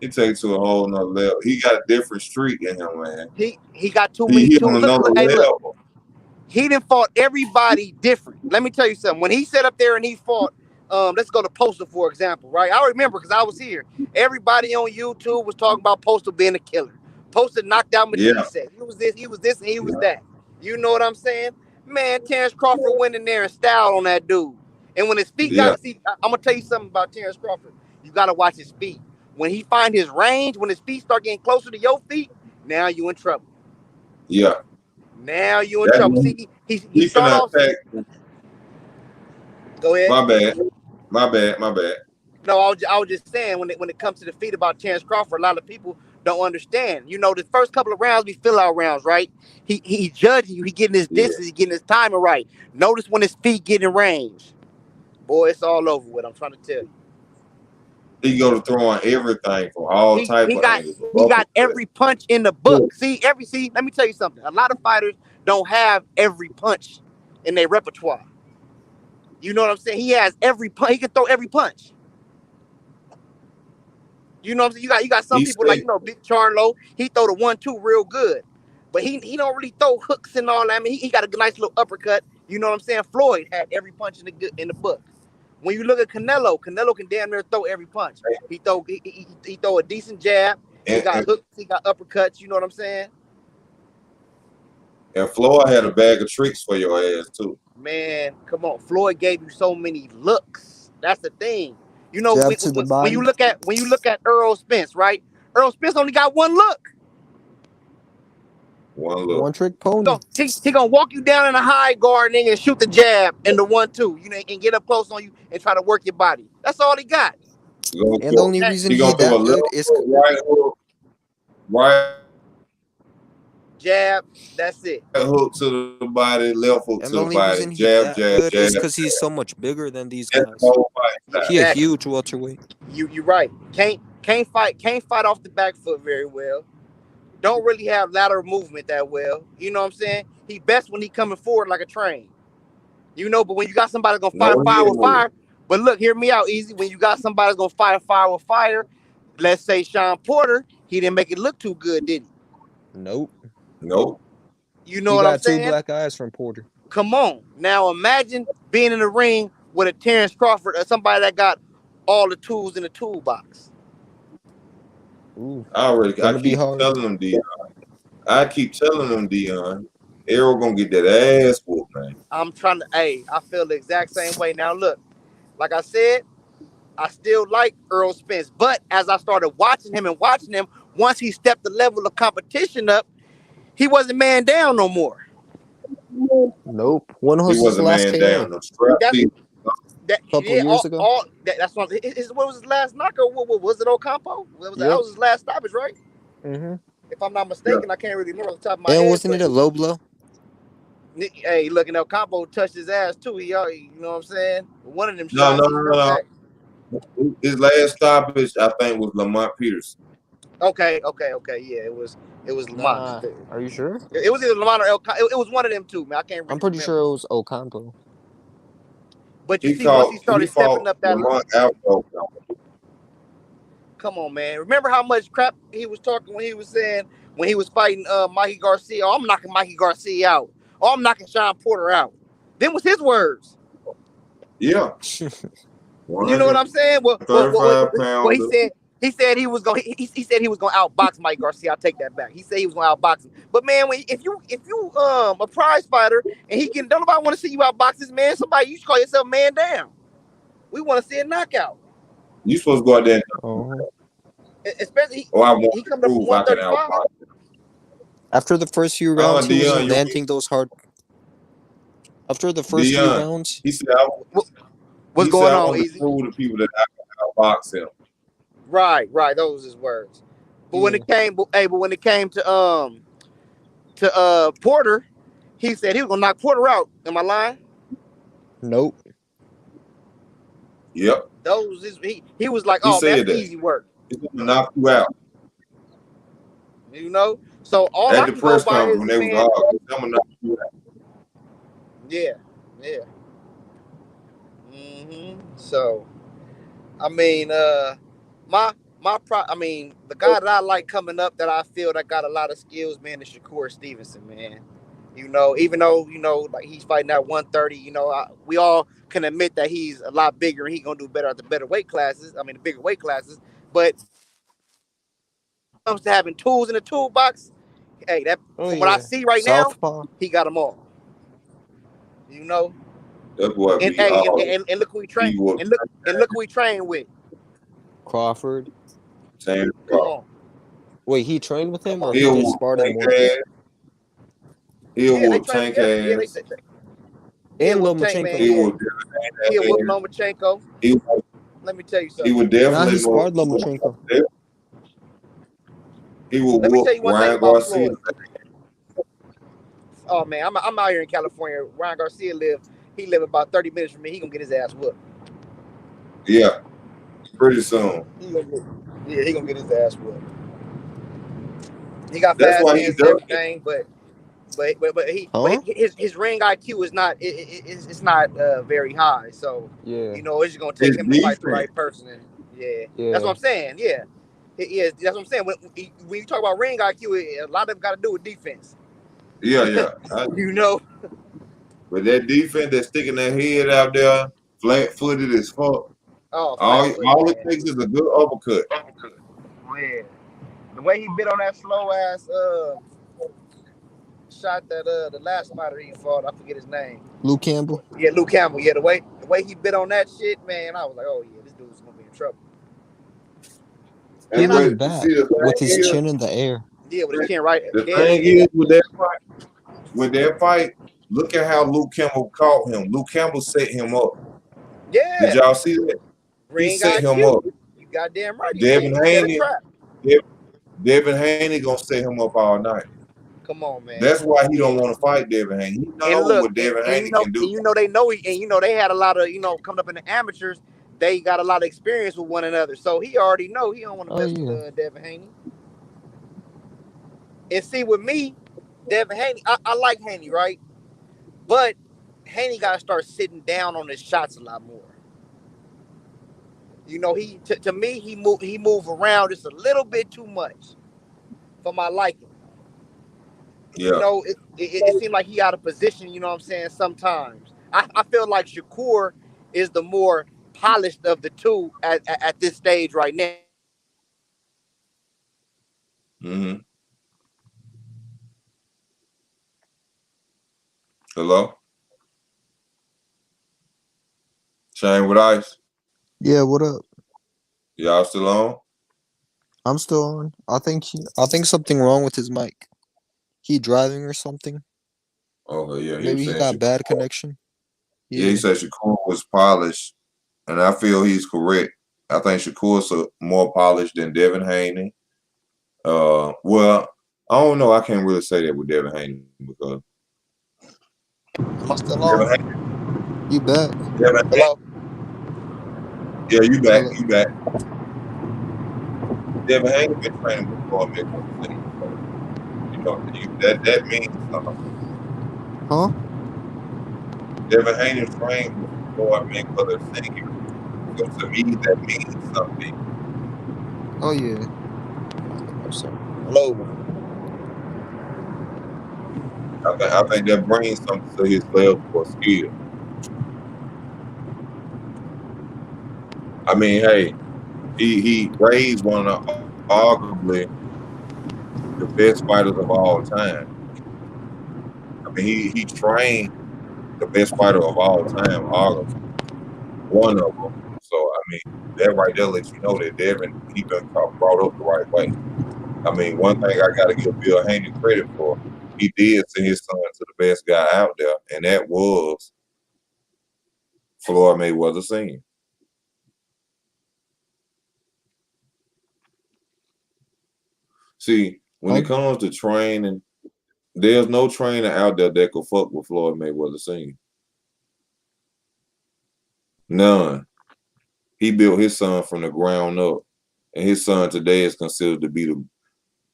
He takes to a whole nother level. He got a different streak in him, man. He got too many He too. on another Hey, look. level. He done fought everybody different. Let me tell you something. When he sat up there and he fought, let's go to Postal, for example, right? I remember because I was here. Everybody on YouTube was talking about Postal being a killer. Postal knocked out Yeah, Matisse. He was this, and he was yeah, that. You know what I'm saying? Man, Terrence Crawford went in there and styled on that dude. And when his feet yeah, got, see, I'm going to tell you something about Terrence Crawford. You got to watch his feet. When he find his range, when his feet start getting closer to your feet, now you in trouble. yeah. Now you in trouble. That See, he he start finna off. attack. Go ahead. My bad. My bad. My bad. No, I was just saying when it comes to the feet about Terrence Crawford, a lot of people don't understand. You know, the first couple of rounds, we fill out rounds, right? He judging you. He getting his Yeah. distance. He getting his timing right. Notice when his feet get in range. Boy, it's all over with. I'm trying to tell you. He go to throwing everything from all type He of got angles. he got Uppercut. every punch in the book. See, let me tell you something. A lot of fighters don't have every punch in their repertoire. You know what I'm saying? He has every punch. He can throw every punch. You know what I'm saying? You got some He people like, say, you know, Big Charlo, he throw the 1-2 real good. But he don't really throw hooks and all that. I mean, he got a nice little uppercut. You know what I'm saying? Floyd had every punch in the book. When you look at Canelo can damn near throw every punch. He throw a decent jab. He got and hooks, he got uppercuts, you know what I'm saying? Floyd had a bag of tricks for your ass too. Man, come on. Floyd gave you so many looks. That's the thing. You know, Jab to the when you body. look at Earl Spence, right? Earl Spence only got one look. One One look. trick pony. He gonna walk you down in a high guard and shoot the jab and the 1-2, you know, and get up close on you and try to work your body. That's all he got. He gonna And the throw, only reason he he gonna throw a that left good is hook, right hook, right Jab, that's it. hook to the body, left hook and to the the only body. reason he Jab, that jab, good jab. is because he's so much bigger than these That's the guys. whole fight style. He a Exactly. huge welterweight. You right. Can't fight off the back foot very well. Don't really have lateral movement that well. You know what I'm saying? He best when he coming forward like a train. You know, but when you got somebody gonna fight No, he fire with ain't. fire, but look, hear me out, Easy. When you got somebody that's gonna fight fire with fire, let's say Sean Porter, he didn't make it look too good, did he? Nope. Nope. You know He what I'm got two saying? black eyes from Porter. Come on. Now imagine being in the ring with a Terrence Crawford or somebody that got all the tools in the toolbox. Ooh, I gonna be keep hard. telling them, Dion. I keep telling them, Dion. Arrow gonna get that ass whooped, man. I feel the exact same way. Now look, like I said, I still like Earl Spence, but as I started watching him, once he stepped the level of competition up, he wasn't man down no more. Nope. When He was his wasn't last man KO? down. The strap That's beat. Couple years ago. That's what. What was his last knockout? What was it? Ocampo? That Yep. was his last stoppage, right? Mm-hmm. If I'm not mistaken, I can't really remember off the top of my And head. wasn't it a low blow? Hey, look, and Ocampo touched his ass too. You know what I'm saying? One of them No, shots. no. His last stoppage, I think, was Lamont Peterson. Okay. Yeah, it was Lamont. Nah. Are you sure? It was either Lamont or it was one of them two, man. I can't really I'm pretty remember. sure it was Ocampo. But you see, once he started stepping up that, Lamont out. come on, man. Remember how much crap he was talking when he was saying when he was fighting Mikey Garcia? Oh, I'm knocking Mikey Garcia out. Oh, I'm knocking Sean Porter out. Them was his words. Yeah. You know what I'm saying? Well, he said He said he was going. He said he was going to outbox Mike Garcia. I'll take that back. He said he was going to outbox him. But man, if you a prize fighter and don't nobody want to see you outbox this man. Somebody, you should call yourself man down. We want to see a knockout. You supposed to go out there. Especially I want he to coming up from prove I can 135. outbox. After the first few rounds, he Dion, was landing those hard. After the first few Dion, rounds, he said, What's going on, want to Easy? prove to people that I can outbox him. Right. Those was his words. But when it came, to Porter, he said he was gonna knock Porter out. Am I lying? nope. Yep. Those is he was like, He oh man, said that's that. easy work. He's gonna knock you out. You know. So all I At the can press go by conference when is they was all, I'm gonna knock you out. yeah. So, I mean, the guy that I like coming up that I feel that got a lot of skills, man, is Shakur Stevenson, man. You know, even though, like he's fighting at 130, we all can admit that he's a lot bigger and he's going to do better at the bigger weight classes. But when it comes to having tools in the toolbox, hey, what I see right Southpaw. now, he got them all. You know? That's what And look who he trained. And look who he trained with. Crawford. Same. Come on. Wait, he trained with him or He he was just sparred him with? He'll whoop Tank ass. And Lomachenko. He would whoop Lomachenko. Let me tell you something. He would definitely. Nah, he sparred Lomachenko. He would Let me tell you whoop one thing Ryan about Garcia. Floyd. Oh man, I'm out here in California. Ryan Garcia live about 30 minutes from me. He gonna get his ass whooped. Yeah, pretty soon. He gonna get his ass whooped. He got That's fast why hands he's and everything, but his ring IQ is not it's not very high. So it's just gonna take him to fight the right person. And, that's what I'm saying. Yeah, that's what I'm saying. When you talk about ring IQ, a lot of it got to do with defense. Yeah. But that defense that's sticking their head out there, flat-footed as fuck. Oh, all it takes is a good uppercut. Man, the way he bit on that slow ass shot that the last fighter he fought, I forget his name. Luke Campbell. Yeah, Luke Campbell. Yeah, the way he bit on that shit, man, I was like, oh yeah, this dude's gonna be in trouble. And he's back with his chin in the air. Yeah, with his chin right. The thing is with that fight, look at how Luke Campbell caught him. Luke Campbell set him up. Yeah. Did y'all see that? He set him up. You goddamn right. Devin Haney gonna set him up all night. Come on, man. That's why he don't want to fight Devin Haney. He knows what Devin Haney can do. They had a lot of, coming up in the amateurs, they got a lot of experience with one another. So he already know he don't want to mess with Devin Haney. And see, with me, Devin Haney, I like Haney, right? But Haney got to start sitting down on his shots a lot more. To me, he move around just a little bit too much for my liking. Yeah. It seemed like he out of position, you know what I'm saying, sometimes. I feel like Shakur is the more polished of the two at this stage right now. Mm-hmm. Hello? Shane with Ice? Yeah, what up? Y'all still on? I'm still on. I think something wrong with his mic. He driving or something. Oh yeah, maybe he got bad connection. Yeah, he said Shakur was polished, and I feel he's correct. I think Shakur's more polished than Devin Haney. Well, I don't know. I can't really say that with Devin Haney because. Am I still on? You back? Hello? Yeah, you back. You back. Devin Haney been training before me. That means something. Huh? Devin Haney trained before me for the senior. So to me, that means something. Oh yeah. Hello. I think that brings something to his level for skill. I mean, hey, He raised one of arguably the best fighters of all time. I mean, he trained the best fighter of all time, arguably one of them. So I mean, that right there lets you know that Devin he been brought up the right way. I mean, one thing I got to give Bill Haney credit for, he did send his son to the best guy out there, and that was Floyd Mayweather Sr. See, when it comes to training, there's no trainer out there that could fuck with Floyd Mayweather Sr. None. He built his son from the ground up, and his son today is considered to be the,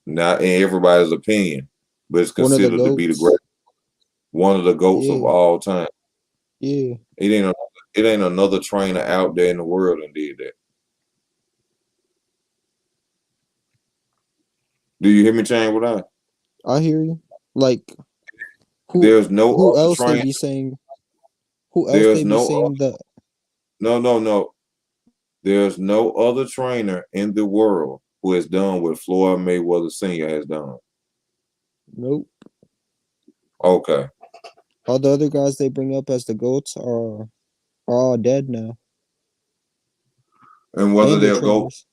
not in everybody's opinion, but it's One of the considered to be the GOATs. great, one of the GOATs of Yeah. all time. Yeah. It ain't another trainer out there in the world that did that. Do you hear me, Chang? What I hear you. Like who There's no who other else they trainer. be saying who else There's they be no saying that no. There's no other trainer in the world who has done what Floyd Mayweather Sr. has done. nope. Okay. All the other guys they bring up as the GOATs are all dead now. And whether And the they'll go, trainers.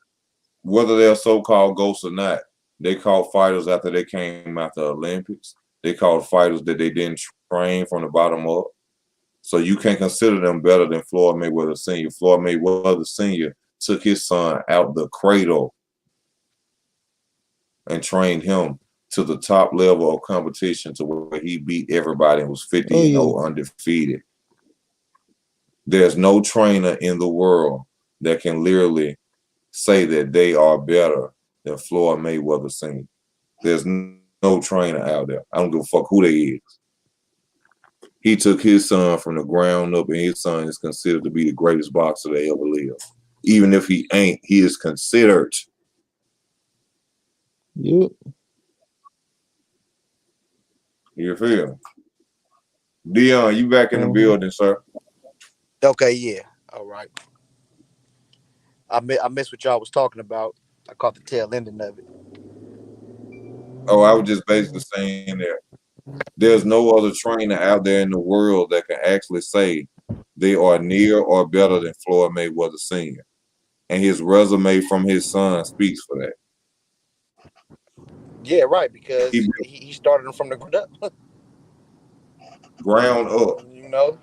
whether they're so-called ghosts or not, they called fighters after they came out the Olympics. They called fighters that they didn't train from the bottom up. So you can't consider them better than Floyd Mayweather Sr. Floyd Mayweather Sr. took his son out the cradle and trained him to the top level of competition to where he beat everybody and was 50 Oh and yeah. 0 undefeated. There's no trainer in the world that can literally say that they are better than Floyd Mayweather Sr. There's no trainer out there. I don't give a fuck who they is. He took his son from the ground up, and his son is considered to be the greatest boxer they ever lived. Even if he ain't, he is considered. Yep. You feel? Dion, you back in the building, sir? Okay, yeah. All right. I missed what y'all was talking about. I caught the tail ending of it. Oh, I was just basically saying that there's no other trainer out there in the world that can actually say they are near or better than Floyd Mayweather Sr. And his resume from his son speaks for that. Yeah, right, because He he started them from the ground up. ground up. You know?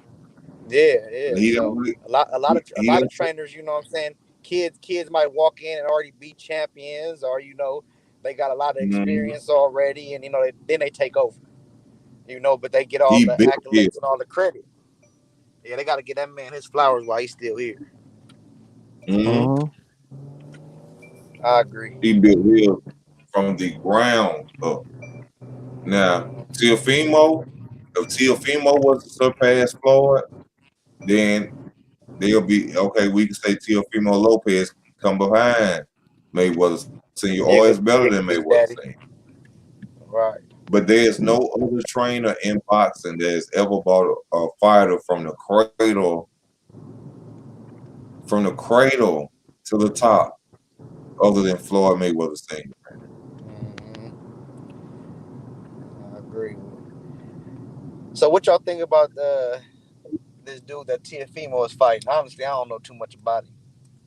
Yeah. He So don't. a lot He of don't. trainers, you know what I'm saying? Kids might walk in and already be champions, or they got a lot of Mhm. experience already, and then they take over. But they get all He the built. Yeah. accolades and all the credit. Yeah, they got to give that man his flowers while he's still here. Mhm. Uh-huh. I agree. He built his from the ground up. Now, Teofimo, if Teofimo was to surpass Floyd, then they'll be okay. We can say Teofimo Lopez come behind Mayweather Senior, or Yeah, is better yeah, than Big Mayweather Daddy. Senior. Right. But there's no other trainer in boxing that has ever brought a fighter from the cradle to the top, other than Floyd Mayweather Senior. Mhm. I agree. So what y'all think about this dude that Teofimo is fighting? Honestly, I don't know too much about him.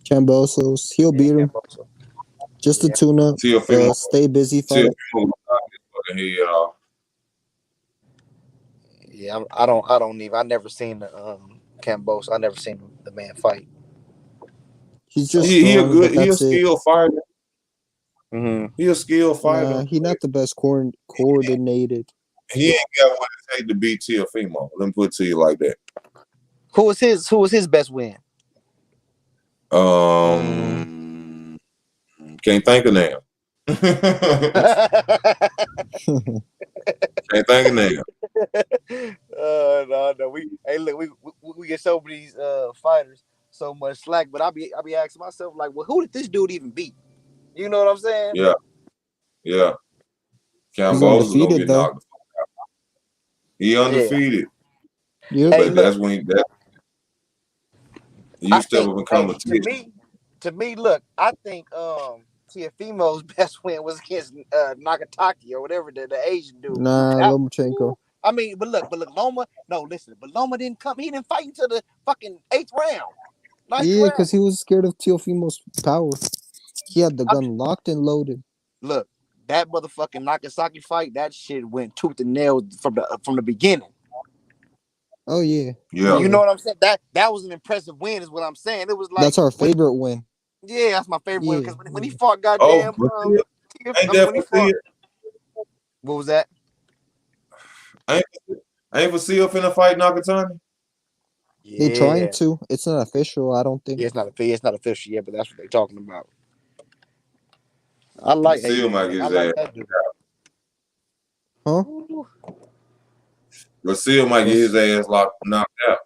Cambosos. He'll beat him. Camboso. Just a Yeah. tune up. Teofimo, Stay busy fighter. Teofimo was out his fucking head off. Yeah, I never seen the Camboso. I never seen the man fight. He's just He a strong, but good, he a that's it. skilled fighter. Mm-hmm. He a skilled fighter. Nah, he not the best coordinated. He ain't got what it take to beat Teofimo. Let me put it to you like that. Who was his best win? Can't think of name. Can't think of name. No. We get so many fighters so much slack, but I be asking myself like, well, who did this dude even beat? You know what I'm saying? Yeah. He's Cambo's gonna undefeated get though. knocked the fuck out. He undefeated. Yep. Hey, But look, that's when I you step think up and hey, competition. to me, look, I think Teofimo's best win was against Nakataki or whatever the Asian dude. Nah, That, Lomachenko. I mean, but look, Loma. No, listen, but Loma didn't come. He didn't fight until the fucking 8th round, 9th Yeah, round. because he was scared of Teofimo's power. He had the I gun locked and loaded. Look, that motherfucking Nagasaki fight, that shit went tooth and nail from the beginning. Oh yeah, Yeah. You know what I'm saying? That was an impressive win, is what I'm saying. It was like that's our favorite win. yeah, that's my favorite win Yeah, because when he fought Oh, goddamn Vasil, ain't when that he fought, Vasil? what was that? Ain't Vasil finna fight Nakatani? they trying Yeah. to. It's not official. I don't think. Yeah, it's not official yet, but that's what they're talking about. I like Vasil might man. get I his like ass. that dude. Huh? Vasil might get his ass knocked out.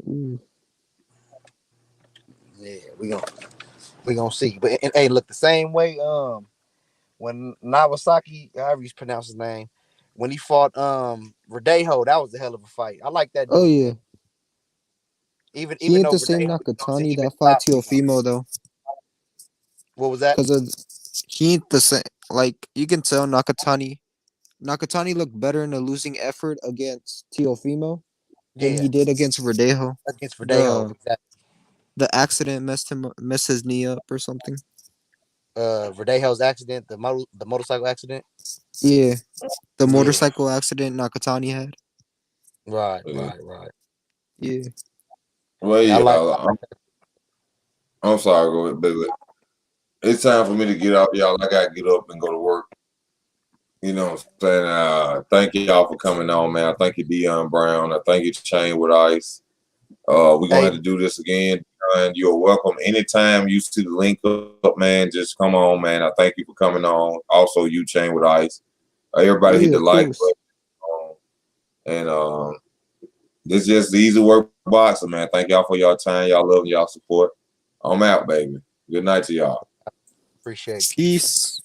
Ooh. Yeah, we gonna see. But and hey, look, the same way when Nawasaki, however you pronounce his name, when he fought Verdejo, that was a hell of a fight. I like that dude. Oh yeah, Even he ain't though the same Verdejo, you know what I'm saying, Nakatani he been that fought top, you know. Teofimo though, What was that? because he ain't the same. Like you can tell Nakatani. Nakatani looked better in a losing effort against Teofimo than Yeah, he did against Verdejo. against Verdejo. The Exactly. the accident messed his knee up or something. Verdejo's accident, the motorcycle accident. Yeah, the Yeah. motorcycle accident Nakatani had. Right. Yeah. Well, Yeah, I yeah, like I'm sorry, go ahead, baby. It's time for me to get off, y'all. I gotta get up and go to work. You know what I'm saying? Thank y'all for coming on, man. I thank you, Deion Brown. I thank you, Chain with Ice. We're gonna have to do this again. And you're welcome anytime you see the link up, man. Just come on, man. I thank you for coming on. Also, you Chain with Ice. Everybody hit Yeah, the of like course. button. And this is just the easy work boxing, man. Thank y'all for y'all time, y'all love, and y'all support. I'm out, baby. Good night to y'all. appreciate it. Peace.